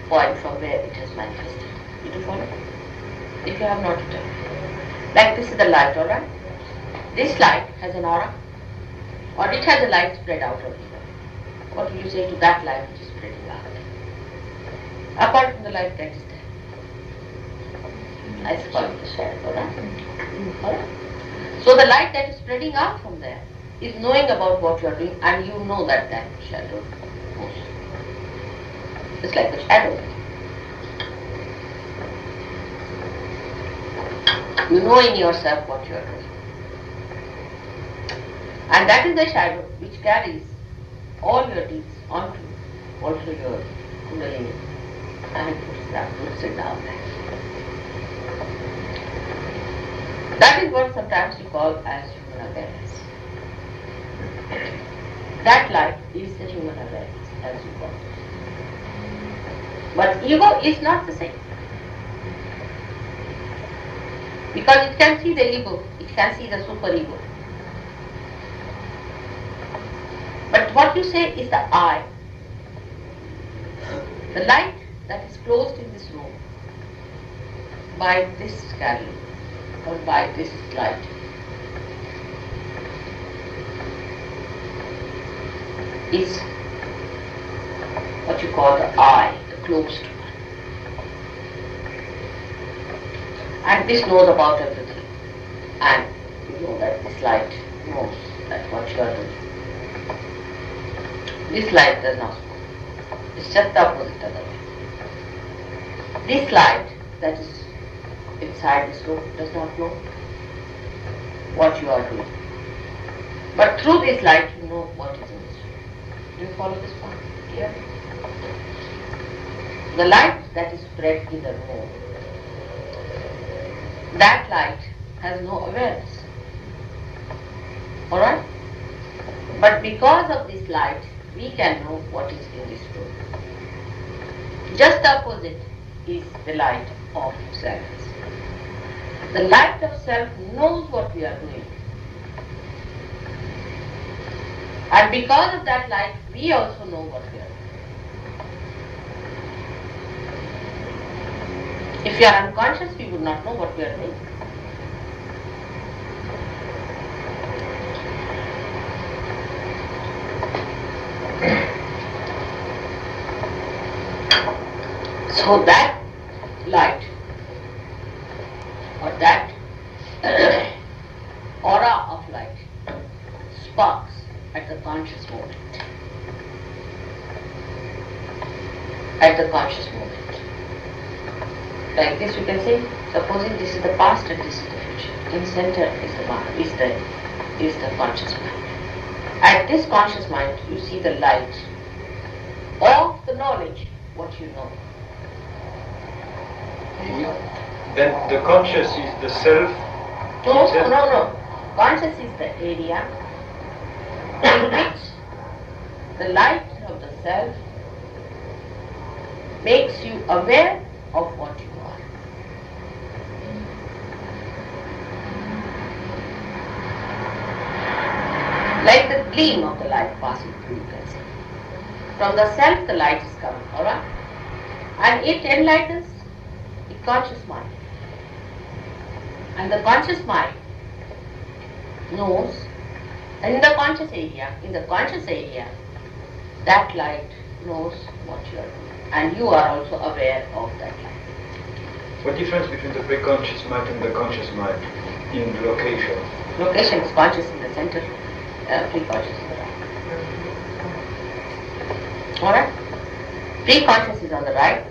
point from where it has manifested. You do follow? If you have not done. Like this is the light, alright? This light has an aura, or it has a light spread out of it. What will you say to that light which is spreading out? Apart from the light that is there. I call it the shadow, alright? So the light that is spreading out from there is knowing about what you are doing, and you know that shadow moves. It's like the shadow. You know in yourself what you are doing. And that is the shadow which carries all your deeds onto also your kundalini and puts it down there. That is what sometimes you call as human awareness. That light is the human awareness, as you call it. But ego is not the same. Because it can see the ego, it can see the superego. But what you say is the I. The light that is closed in this room by this candle or by this light is what you call the eye, the closed one. And this knows about everything. And you know that this light knows that what you are doing. This light does not know. It's just the opposite other way. This light that is inside this room does not know what you are doing. But through this light you know what is in this room. Do you follow this point here? The light that is spread in the room, that light has no awareness. Alright? But because of this light, we can know what is in this room. Just the opposite is the light of self. The light of self knows what we are doing. And because of that light, we also know what we are doing. If we are unconscious, we would not know what we are doing. So that light or that aura of light sparks at the conscious moment. At the conscious moment. Like this you can say, supposing this is the past and this is the future. In center is the conscious mind. At this conscious mind you see the light of the knowledge, what you know. Then the conscious is the self? No. Conscious is the area in which the light of the self makes you aware of what you are. Like the gleam of the light passing through, you can say. From the self the light is coming, alright? And it enlightens the conscious mind. And the conscious mind knows in the conscious area, that light knows what you are doing. And you are also aware of that light. What difference between the pre-conscious mind and the conscious mind in location? Location is conscious in the center, pre-conscious in the right. Alright? Pre-conscious is on the right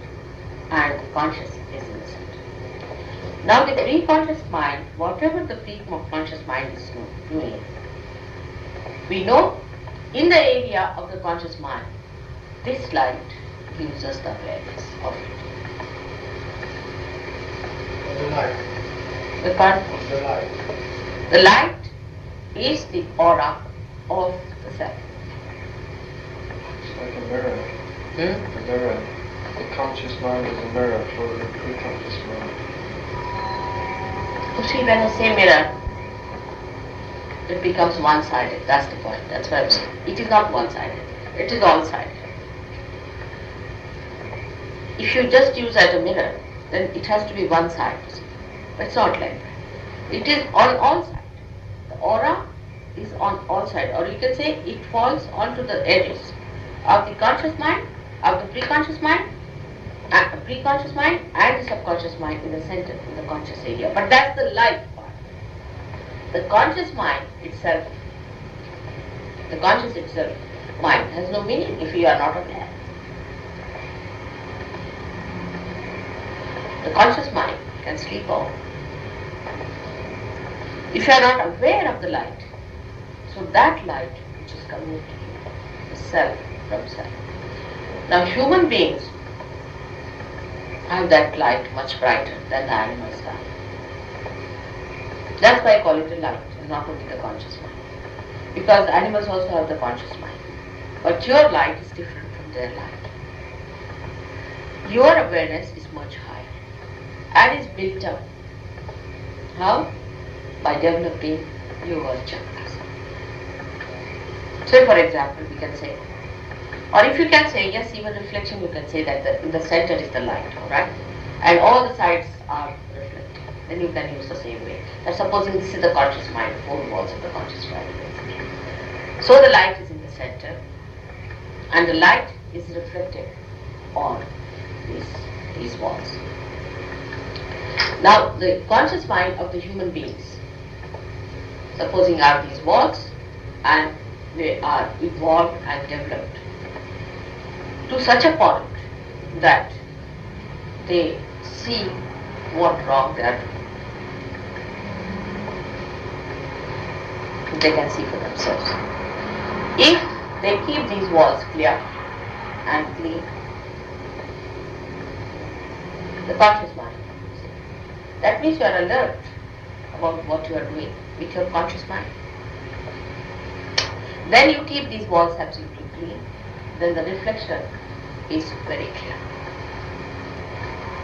and conscious is in the center. Now the pre-conscious mind, whatever the pre-conscious mind is doing, we know in the area of the conscious mind, this light gives us the awareness of it. The light. The part, The light. the light is the aura of the self. It's like a mirror. Hmm? A mirror. The conscious mind is a mirror for the pre-conscious mind. You see, when I say mirror, it becomes one-sided. That's the point. That's why I'm saying. It is not one-sided. It is all-sided. If you just use as a mirror, then it has to be one side. But it's not like that. It is on all sides. The aura is on all sides. Or you can say it falls onto the edges of the conscious mind, of the pre-conscious mind, and the subconscious mind in the center, in the conscious area. But that's the light part. The conscious mind itself, mind has no meaning if you are not aware. The conscious mind can sleep on. If you are not aware of the light, so that light which is coming to you is self from self. Now human beings have that light much brighter than the animals have. That's why I call it a light and not only the conscious mind. Because animals also have the conscious mind. But your light is different from their light. Your awareness is much higher and is built up. How? By developing your chakras. So for example, we can say, or if you can say, yes, even reflection, you can say that in the center is the light, alright? And all the sides are reflecting. Then you can use the same way. Now supposing this is the conscious mind, four walls of the conscious mind. So the light is in the center, and the light is reflected on these walls. Now, the conscious mind of the human beings, supposing are these walls, and they are evolved and developed to such a point that they see what wrong they are doing. They can see for themselves. If they keep these walls clear and clean, the conscious mind, that means you are alert about what you are doing with your conscious mind. Then you keep these walls absolutely clean, then the reflection is very clear.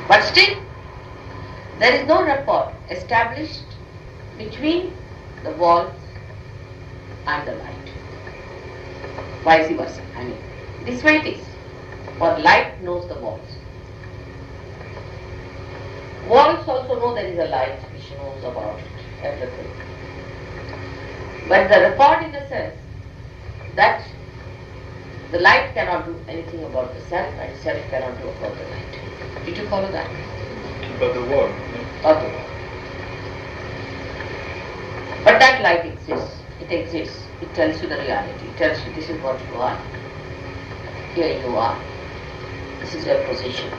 But still, there is no rapport established between the walls and the light. Vice versa. I mean, this way it is. For light knows the walls. Walls also know there is a light which knows about everything. But the rapport in the sense that the light cannot do anything about the self and self cannot do about the light. Did you follow that? But the wall. Or the wall. But that light exists. It exists. It tells you the reality. It tells you this is what you are. Here you are. This is your position.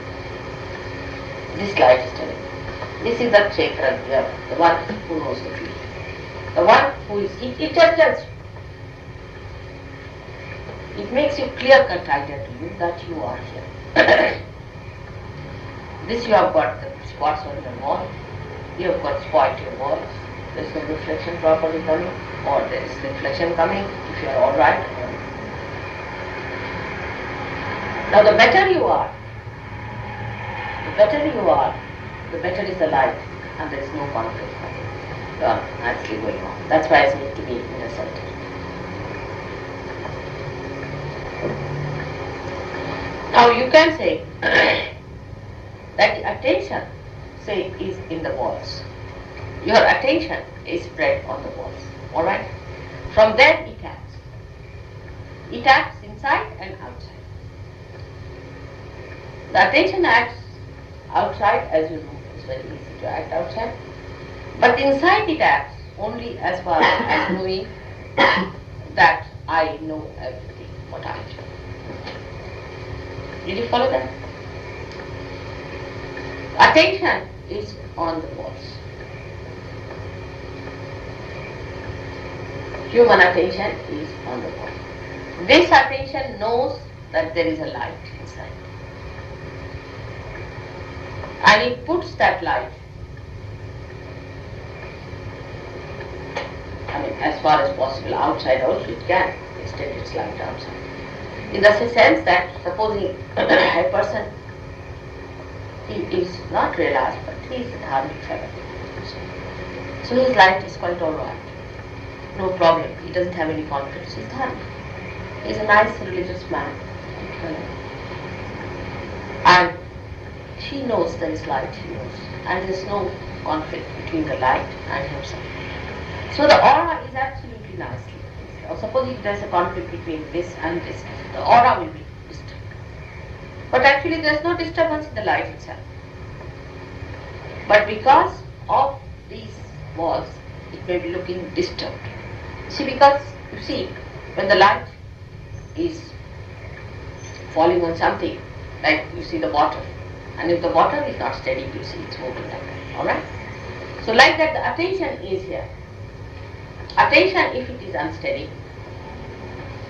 This light is telling you. This is the Chakra, the one who knows the field. The one who is, it just tells you. It makes you clear-cut idea to you that you are here. This you have got the spots on your wall. You have got spoiled your walls. There is no reflection properly coming, or there is reflection coming if you are alright. Now the better you are, the better is the light, and there is no conflict actually going on. That's why it's need to be in a center. Now you can say that the attention, say, is in the walls. Your attention is spread on the walls. Alright? From there it acts. It acts inside and outside. The attention acts outside, as you know, it's very easy to act outside. But inside it acts only as far as knowing that I know everything, what I do. Did you follow that? Attention is on the walls. Human attention is on the wall. This attention knows that there is a light inside. And it puts that light, as far as possible outside also it can extend its light outside. In the sense that supposing a person, he is not realized, but he is a dharmic fellow. So his light is quite alright. No problem. He doesn't have any conflicts. He's dharmic. He's a nice religious man. And he knows there is light, he knows. And there is no conflict between the light and himself. So the aura is absolutely nicely. Or suppose if there is a conflict between this and this, the aura will be disturbed. But actually there is no disturbance in the light itself. But because of these walls, it may be looking disturbed. See, because you see, when the light is falling on something, like you see the water, and if the water is not steady, you see it's moving like that. Alright? So like that the attention is here. Attention, if it is unsteady,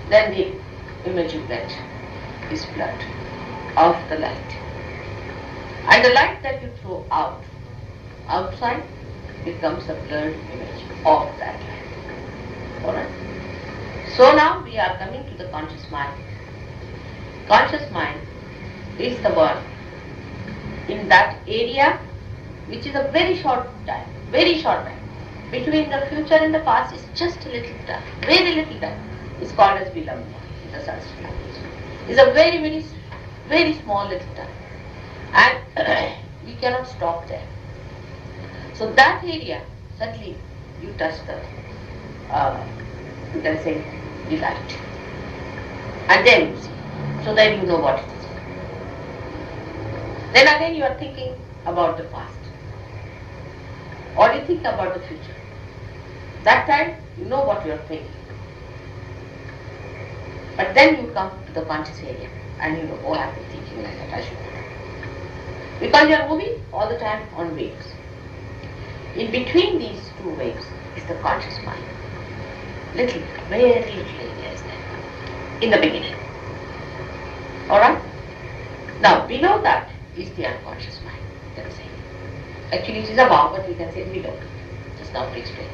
then the image you get is blurred of the light. And the light that you throw outside becomes a blurred image of that light. Alright? So now we are coming to the conscious mind. Conscious mind is the one in that area which is a very short time. Between the future and the past is just a little time, very little time. It's called as vilamba in the Sanskrit language. It's a very, very, very small little time. And we cannot stop there. So that area, suddenly you touch the, you can say, the light. And then you see. so that you know what it is. Then again you are thinking about the past. Or you think about the future. That time you know what you are thinking. But then you come to the conscious area and you know, oh, I have been thinking like that, I should do that. Because you are moving all the time on waves. In between these two waves is the conscious mind. Little, very little area is there. In the beginning. Alright? Now below that is the unconscious mind. You can say. Actually it is above, but we can say below. Just now to explain.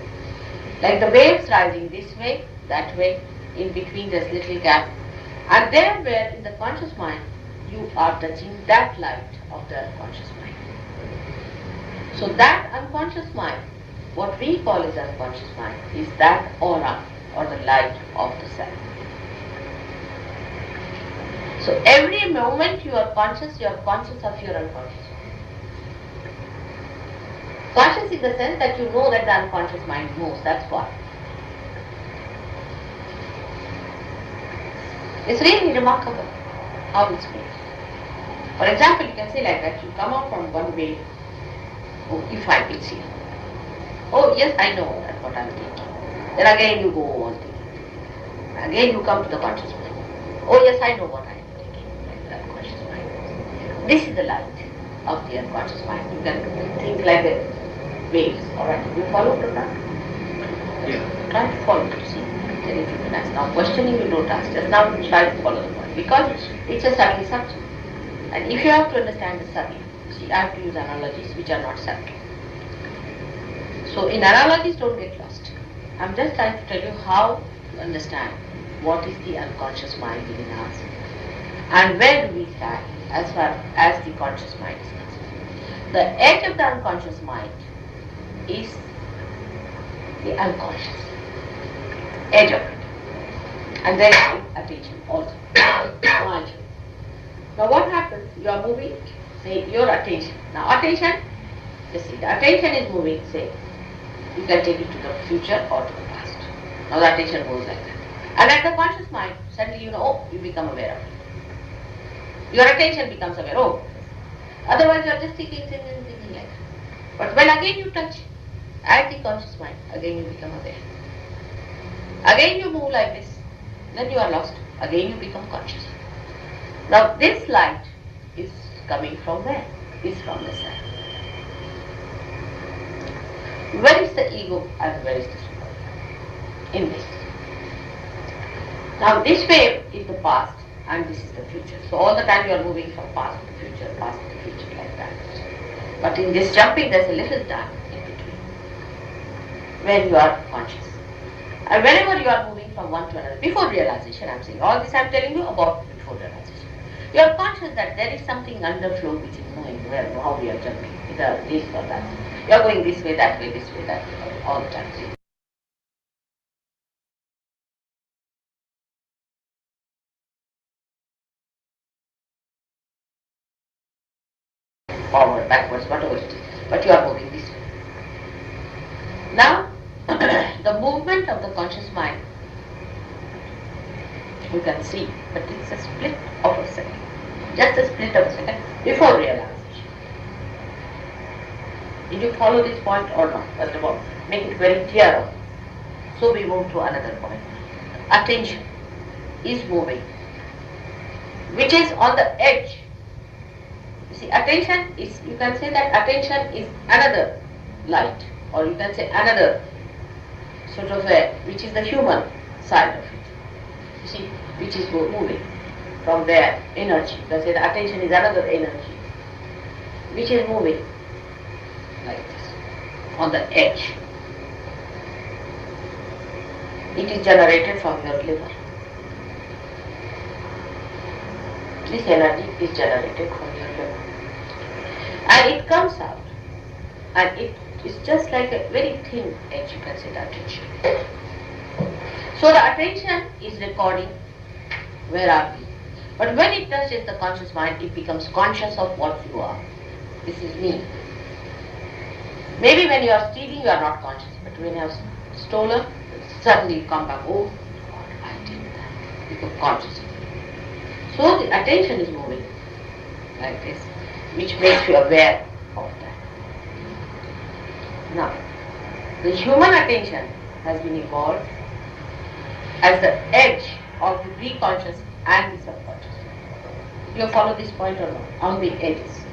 Like the waves rising this way, that way, in between there's little gap. And there where in the conscious mind you are touching that light of the unconscious mind. So that unconscious mind, what we call as unconscious mind, is that aura or the light of the self. So every moment you are conscious of your unconscious mind. Conscious in the sense that you know that the unconscious mind moves, that's what. It's really remarkable how it's made. For example, you can say like that, you come out from one way, oh, you find it's here. Oh yes, I know that what I'm thinking. Then again you go on thinking. Again you come to the conscious mind. Oh yes, I know what I am thinking, like the unconscious mind. This is the light of the unconscious mind. You can think like the waves, alright? You follow to that? Yeah. Try to follow to see. Then it will be nice. Now questioning you don't ask, just now try to follow the point. Because it's a subtle subject. And if you have to understand the subtle, see, I have to use analogies which are not subtle. So in analogies, don't get lost. I'm just trying to tell you how to understand what is the unconscious mind within us and where do we stand as far as the conscious mind is concerned. The edge of the unconscious mind is the unconscious. Edge of it. And then attention also. Mind. Now what happens? You are moving, say your attention. Now attention, just see, the attention is moving, say, you can take it to the future or to the past. Now the attention goes like that. And at the conscious mind, suddenly you know, oh, you become aware of it. Your attention becomes aware, oh. Otherwise you are just thinking like that. But when again you touch at the conscious mind, again you become aware. Again you move like this, then you are lost. Again you become conscious. Now this light is coming from where? Is from the self. Where is the ego and where is the super? In this. Now this wave is the past and this is the future. So all the time you are moving from past to future like that. But in this jumping there's a little time in between where you are conscious. And whenever you are moving from one to another, before realization, I'm saying, all this I'm telling you about before realization. You are conscious that there is something underflow which is knowing where, how we are jumping, either this or that. You are going this way, that way, all the time. Forward, backwards, whatever it is. But you are moving this way. Now, the movement of the conscious mind, you can see, but it's a split of a second. Just a split of a second before realization. Did you follow this point or not? First of all, make it very clear. So we move to another point. Attention is moving, which is on the edge. You see, attention is, you can say that attention is another light, or you can say another sort of a, which is the human side of it. You see, which is moving from their energy. You can say the attention is another energy, which is moving like this, on the edge. It is generated from your liver. This energy is generated from your liver. And it comes out. And it is just like a very thin edge, you can say, the attention. So the attention is recording where are we. But when it touches the conscious mind, it becomes conscious of what you are. This is me. Maybe when you are stealing, you are not conscious. But when you have stolen, suddenly you come back, oh, God, I did that. You become conscious of it. So the attention is moving like this, which makes you aware of that. Now, the human attention has been evolved as the edge of the pre-conscious and the subconscious. You follow this point or not? On the edges.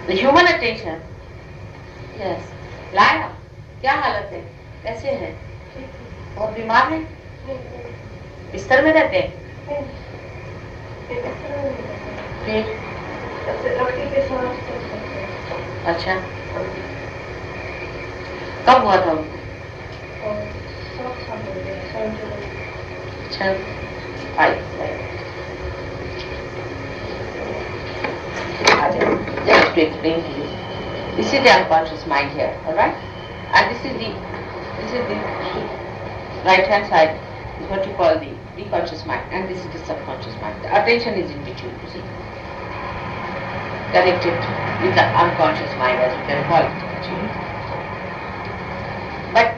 The human attention, yes, लाया, क्या हालत है, कैसे है, बहुत बीमार है, बिस्तर में रहते हैं, फिर, अच्छा, कब हुआ था उनको? अच्छा, आई, just to explain to you, this is the unconscious mind here, all right, and this is the right hand side is what you call the preconscious mind, and this is the subconscious mind. The attention is in between, you see, connected with the unconscious mind, as you can call it actually. But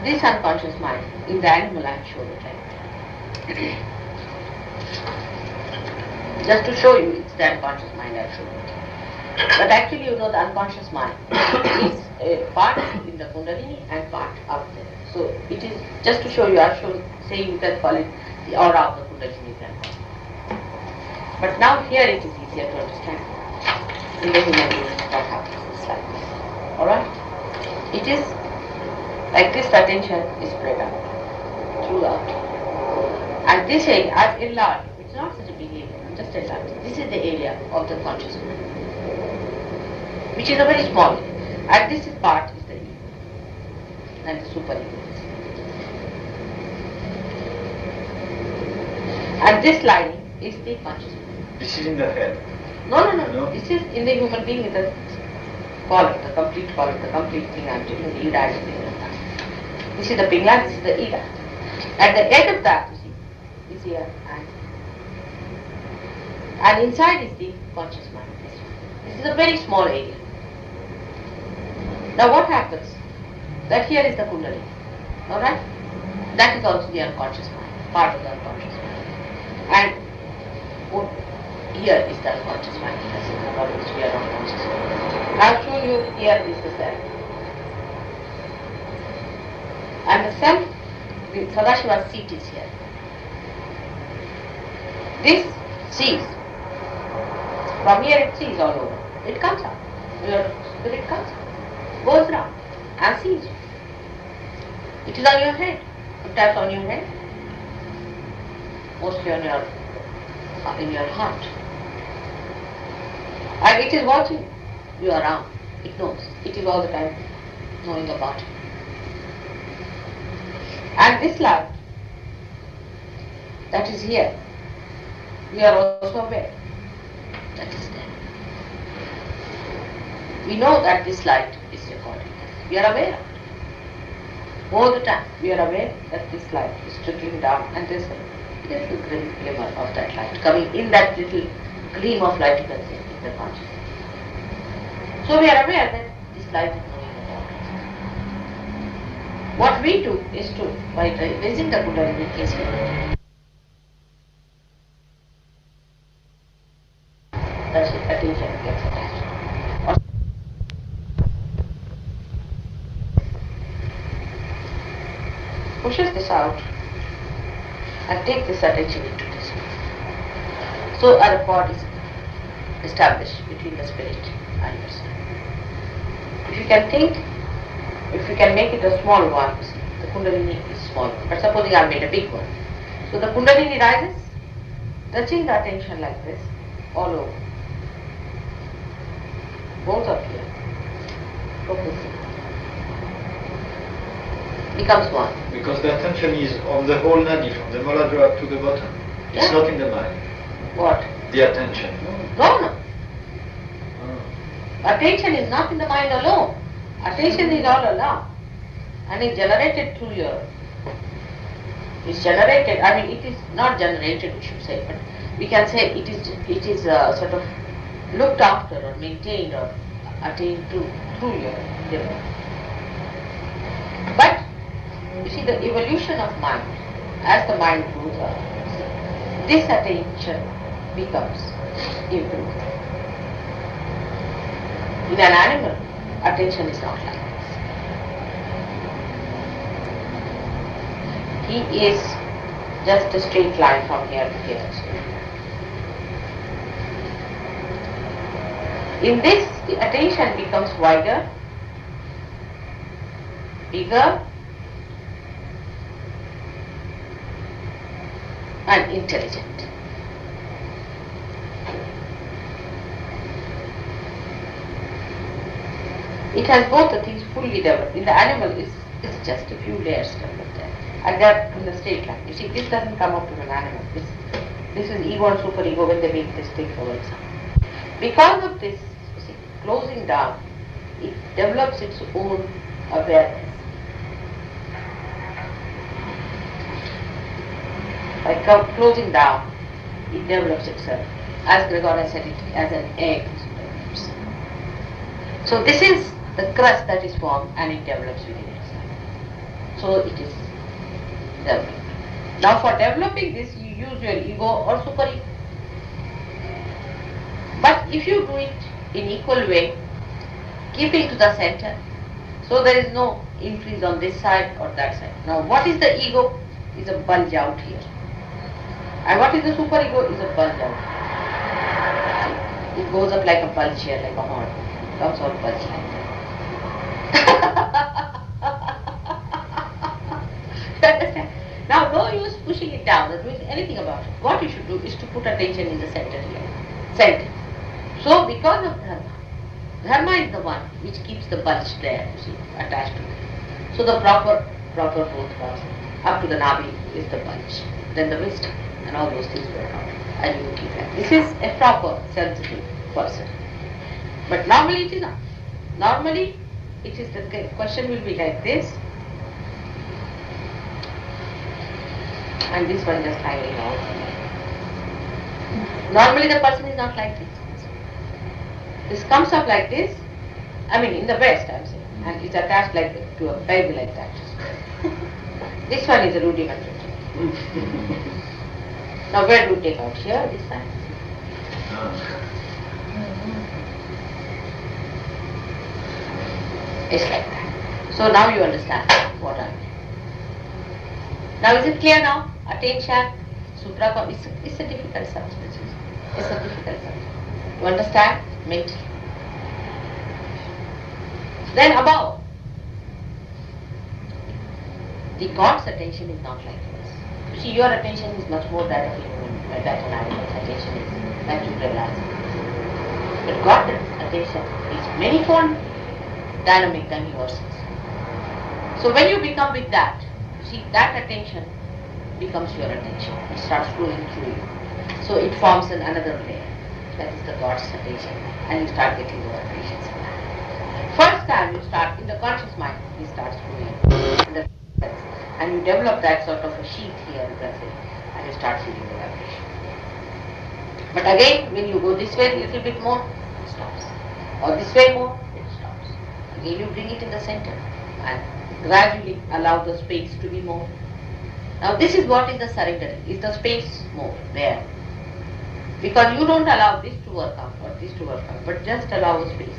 this unconscious mind, in the animal I have shown it like that. Just to show you, it's the unconscious mind I have shown it. But actually, you know, the unconscious mind is a part in the Kundalini and part up there. So it is just to show you, I show, say you can call it the aura of the Kundalini, you can call it. But now here it is easier to understand. In the human being, what happens is like this. Alright? It is like this, attention is spread out throughout. And this area, I've enlarged, it's not such a big area, I'm just enlarged. This is the area of the conscious mind, which is a very small area. And this is part is the ego and the super ego. And this lining is the conscious mind. This is in the head. No. This is in the human being with the column, the complete thing I'm telling you, the ida is there. This is the pingla, this is the ida. At the end of that, you see, is here and inside is the conscious mind. This is a very small area. Now what happens? That here is the Kundalini, alright? That is also the unconscious mind, part of the unconscious mind. And here is the unconscious mind, as in the body which we are unconscious mind. I have shown you here is the self. And the self, the Sadashiva's seat is here. This sees. From here it sees all over. It comes up. Your spirit comes up, goes round and sees you. It is on your head. It taps on your head. Mostly on your in your heart. And it is watching you around. It knows. It is all the time knowing about you. And this light that is here, we are also aware that is there. We know that this light is recording. We are aware of it. All the time we are aware that this light is trickling down and there is a little glimmer of that light coming in, that little gleam of light you can see in the consciousness. So we are aware that this light is knowing about us. What we do is to, by raising the Kundalini, is here. That's it, attention gets attached. Pushes this out and take this attention into this. So a rapport is established between the spirit and yourself. If you can think, if you can make it a small one, the Kundalini is small. But supposing I made a big one. So the Kundalini rises, touching the attention like this, all over. Both up here. Focusing. Becomes one. Because the attention is on the whole nadi, from the Muladhara to the bottom. It's not in the mind. What? The attention. No. Attention is not in the mind alone. Attention is all along. And is generated through your... It's generated, I mean it is not generated, we should say, but we can say it is sort of looked after or maintained or attained to through your liver. But you see, the evolution of mind as the mind grows up, this attention becomes improved. In an animal, attention is not like this. He is just a straight line from here to here. In this, the attention becomes wider, bigger, and intelligent. It has both the things fully developed. In the animal, it's just a few layers developed there. And they're in the straight line. You see, this doesn't come up to an animal. This is ego and superego when they make this thing for example. Because of this, you see, closing down, it develops its own awareness. By closing down, it develops itself. As Gregor has said, it as an egg. So this is the crust that is formed and it develops within itself. So it is developed. Now for developing this, you use your ego or superego. But if you do it in equal way, keeping to the center, so there is no increase on this side or that side. Now what is the ego? Is a bulge out here. And what is the superego? Is a bulge out here. It goes up like a bulge here, like a horn. It comes out bulge like that. You understand? Now no use pushing it down or doing anything about it. What you should do is to put attention in the center here. Center. So because of dharma is the one which keeps the bulge there, you see, attached to it. So the proper growth process up to the navi is the bulge. Then the wisdom and all those things work out. And you keep that. This is a proper sensitive person. But normally it is not. Normally it is the question will be like this. And this one just hanging out. Normally the person is not like this. This comes up like this. I mean in the West I am saying. And it's attached like to a peg like that. This one is a rudimentary. Now where do we take out? Here, this side? It's like that. So now you understand what I mean. Now is it clear now? Attention, sutra, it's a difficult substance. It's a difficult substance. You understand? Mentally. Then above, the God's attention is not like this. You see, your attention is much more that of an animal's attention is, that you realize. But God's attention is manifold dynamic than yours is. So when you become with that, you see, that attention becomes your attention. It starts flowing through you. So it forms another layer. That is the God's attention. And you start getting your attention. First time you start in the conscious mind, it starts flowing. And you develop that sort of a sheath here, you can say, and you start feeling the vibration. But again, when you go this way a little bit more, it stops. Or this way more, it stops. Again you bring it in the center and gradually allow the space to be more. Now this is what is the surrendering. Is the space more there? Because you don't allow this to work out or this to work out, but just allow a space.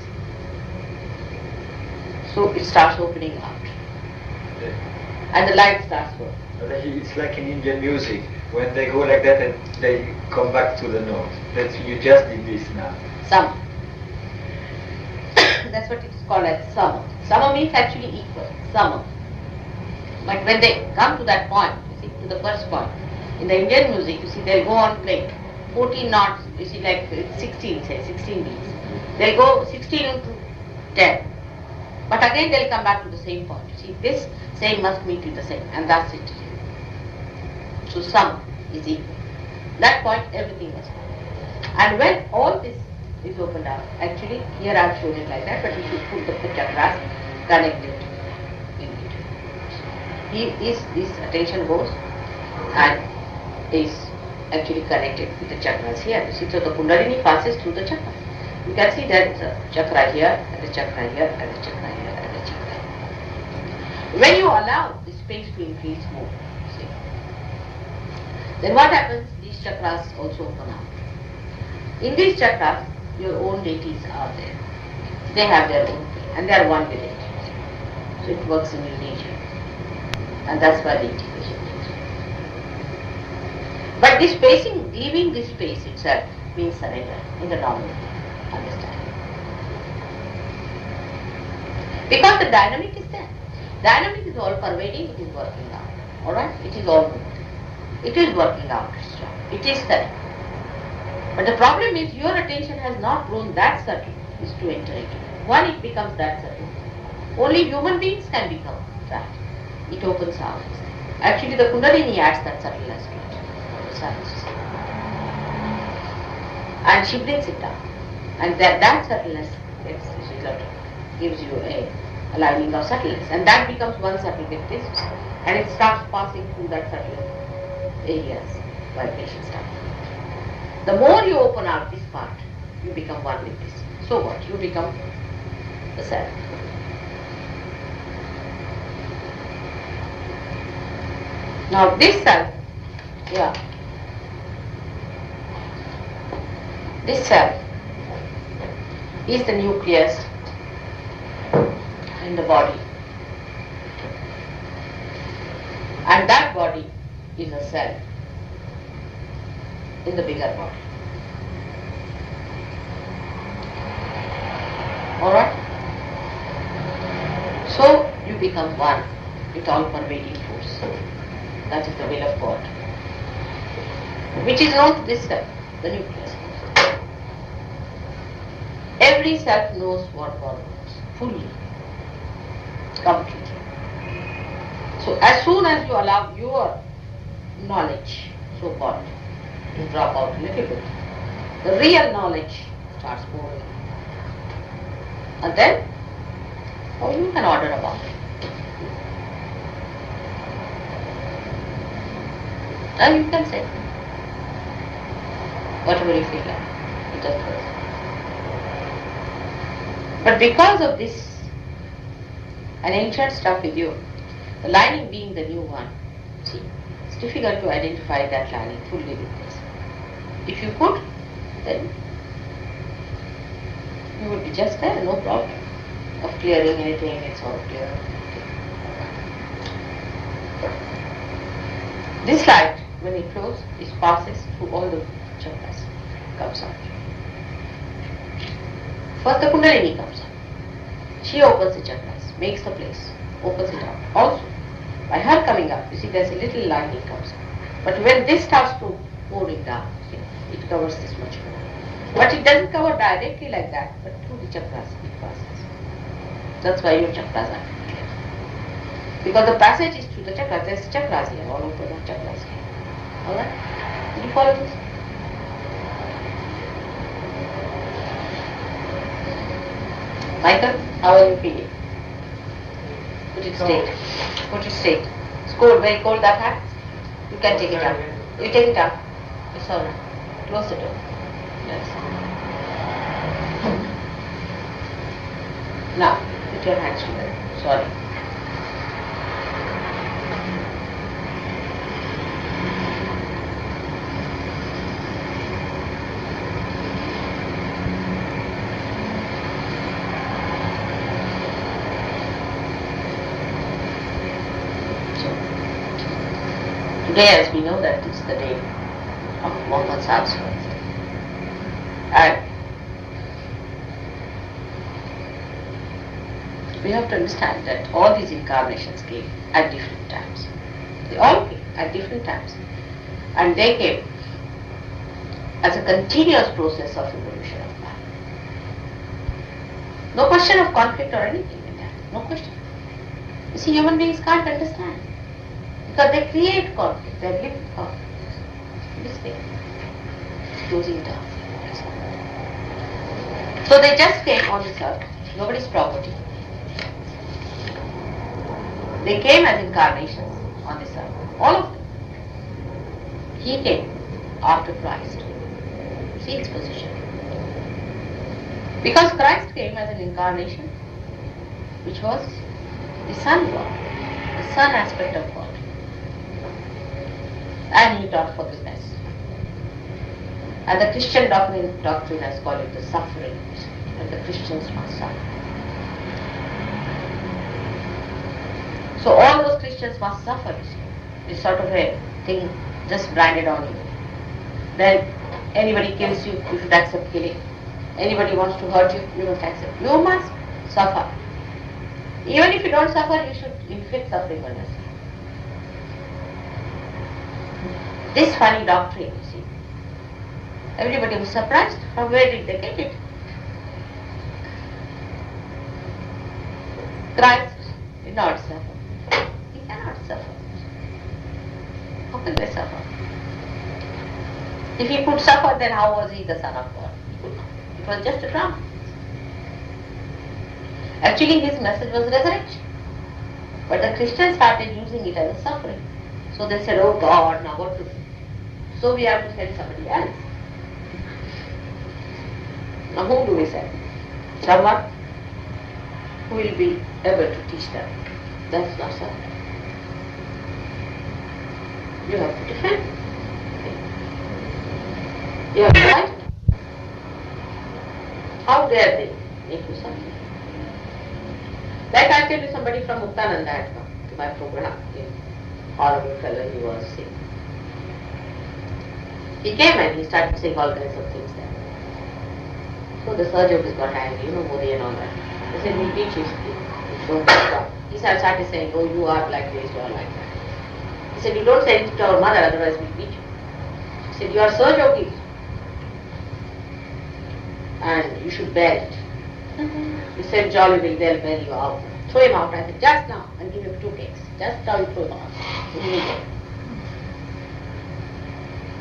So it starts opening out. And the light starts working. It's like in Indian music, when they go like that and they come back to the note. That's you just did this now. Sama. That's what it is called as sama. Sama means actually equal. Sama. But when they come to that point, you see, to the first point, in the Indian music, you see, they'll go on playing 14 knots, you see, like 16, say, 16 beats. They'll go 16 into 10. But again they'll come back to the same point. You see, this same must meet with the same, and that's it. So sum is equal. That point everything must be. And when all this is opened up, actually here I have shown it like that, but you should put the chakras connected in between. This attention goes and is actually connected with the chakras here. You see, so the kundalini passes through the chakra. You can see there is a chakra here, and a chakra here, and a chakra here, and a chakra here. When you allow the space to increase more, see, Then what happens? These chakras also open up. In these chakras, your own deities are there. They have their own play and they are one with it. So it works in your nature. And that's why the integration takes place. But this spacing, leaving this space itself means surrender in the normal understanding. Because the dynamic is there. Dynamic is all pervading, it is working out. Alright? It is all good. It is working out its job. It is there. But the problem is your attention has not grown that subtle is to enter into it. When it becomes that subtle, only human beings can become that. It opens out. Actually the Kundalini adds that subtleness to it. And she brings it down. And that subtleness gives you a lining of subtleness. And that becomes one subtle with this. And it starts passing through that subtle areas, vibration stuff. The more you open out this part, you become one with this. So what? You become the self. Now this self, this self is the nucleus in the body. And that body is a cell in the bigger body. Alright? So you become one with all pervading force. That is the will of God. Which is known to this self, the nucleus. Every self knows what God wants, fully, completely. So as soon as you allow your knowledge, so-called, to drop out a little bit, the real knowledge starts moving. And then, you can order about it. And you can say whatever you feel like. It just goes. But because of this, an ancient stuff with you, the lining being the new one, see, it's difficult to identify that lining fully with this. If you could, then you would be just there, no problem of clearing anything, it's all clear. This light, when it flows, it passes through all the chakras, comes out. First the Kundalini comes out. She opens the chakras, makes the place, opens it up. Also, by her coming up, you see there's a little lining comes out. But when this starts to pouring down, see, it covers this much more. But it doesn't cover directly like that, but through the chakras it passes. That's why your chakras are clear. Because the passage is through the chakras. There's chakras here, all over the chakras here. Alright? Did you follow this? Michael, how are you feeling? Put it straight. Put it straight. It's cold, very cold that hat. You can take it out. You take it out. It's alright. Close the door. Yes. Now, put your hands together. Sorry. Today, as we know that it's the day of Muhammad Sahib's birthday. And we have to understand that all these incarnations came at different times. They all came at different times. And they came as a continuous process of evolution of man. No question of conflict or anything in that. No question. You see, human beings can't understand. Because they create conflict, they live with conflict. This thing, closing down. So they just came on this earth, nobody's property. They came as incarnations on this earth, all of them. He came after Christ. See its position. Because Christ came as an incarnation, which was the Son God, the Son aspect of God. And he taught forgiveness. And the Christian doctrine has called it the suffering, and the Christians must suffer. So all those Christians must suffer. It's sort of a thing just branded on you. Then anybody kills you, you should accept killing. Anybody wants to hurt you, you must accept. You must suffer. Even if you don't suffer, you should inflict suffering on yourself. This funny doctrine, you see. Everybody was surprised. From where did they get it? Christ did not suffer. He cannot suffer. How can they suffer? If he could suffer, then how was he the Son of God? He could not. It was just a drama. Actually, his message was resurrection. But the Christians started using it as a suffering. So they said, oh God, now what to do? So we have to send somebody else. Now whom do we send? Someone who will be able to teach them. That's not suffering. You have to defend. You have to fight. How dare they make you suffer? Like I tell you, somebody from Muktananda had come to my program. Horrible fellow, he was sick. He came and he started saying all kinds of things there. So the surgeons got angry, Modi and all that. They said, we teach you. He started saying, oh, you are like this, you are like that. He said, you don't say anything to our mother, otherwise we beat you. He said, you are Sir Yogi. And you should bear it. He said, jolly will they'll bear you out. Throw him out. I said, just now, and give him 2 cakes. Just now you throw him out.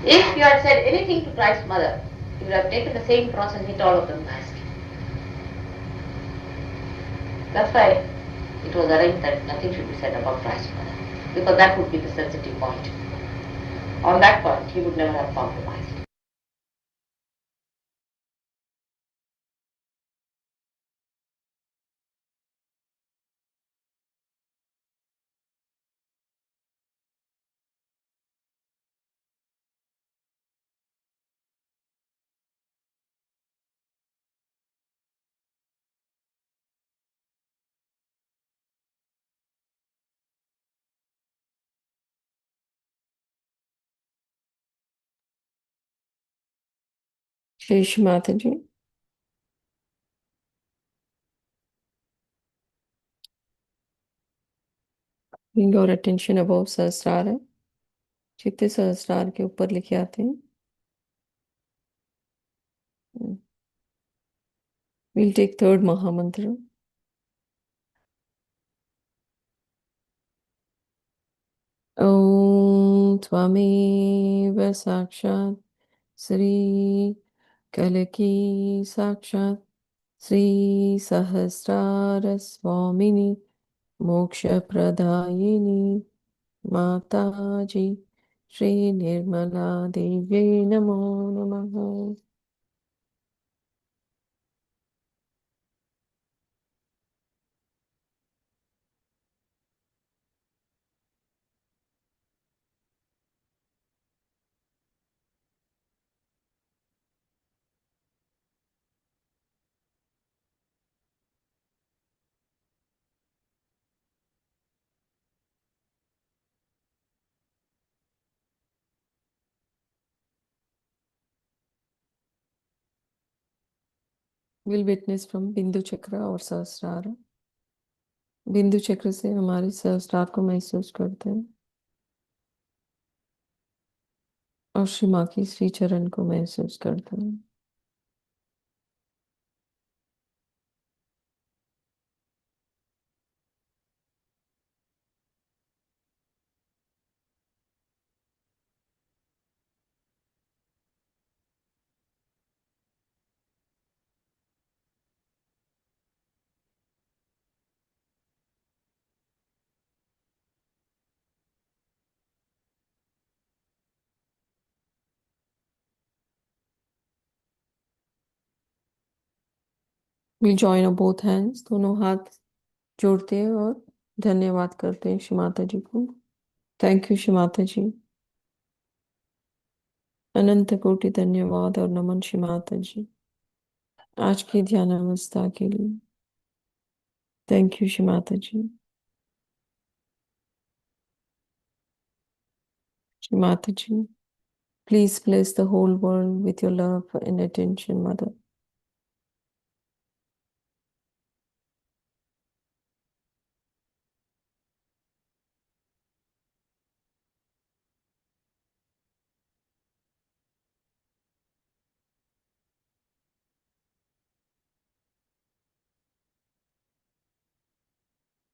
If you had said anything to Christ's mother, you would have taken the same cross and hit all of them nicely. That's why it was arranged that nothing should be said about Christ's mother, because that would be the sensitive point. On that point, he would never have compromised. शेष माता जी, bring your attention above सहस्रार. चित्त सहस्रार के ऊपर लिखे आते हैं. We'll take third Mahamantra. Om Tvameva Sakshat Sri Kalaki Sakshat Sri Sahasrara Swamini Moksha Pradayini Mataji Sri Nirmala Devi Namo Namaha. We'll witness from बिंदु चक्र और सहस्रार. बिंदु चक्र से हमारे सहस्रार को महसूस करते हैं और श्री माँ की श्री चरण को महसूस करते हैं. We'll join on both hands. दोनों हाथ जोड़ते हैं और धन्यवाद करते हैं श्री माता जी को. थैंक यू श्री माता जी. अनंत कोटि धन्यवाद और नमन श्री माता जी आज की ध्यान अवस्था के लिए। Thank you Shri Mata ji. Shri Mata ji, please bless the whole world with your love and attention, Mother.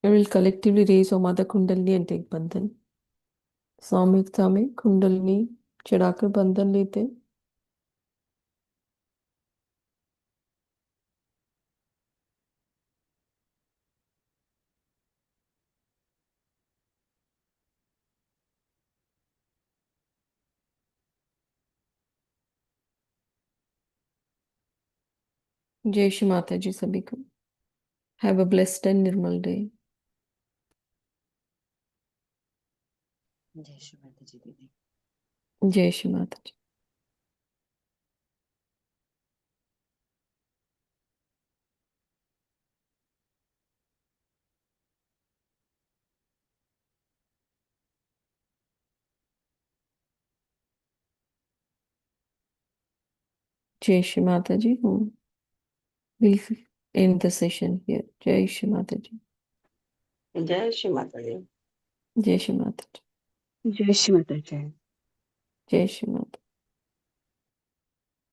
We will collectively raise our Mother Kundalini and take Bandhan. सामूहिकता में कुंडलिनी चढ़ाकर बंधन लेते। जय श्री माता जी सभी को। Have a blessed and Nirmal day. जय श्री माता जी दीदी। जय श्री माता जी। जय श्री माता जी। We'll end the session here. जय श्री माता जी। जय श्री माता दी। जय श्री माता जी। जय श्री माता जी। जय श्री माता।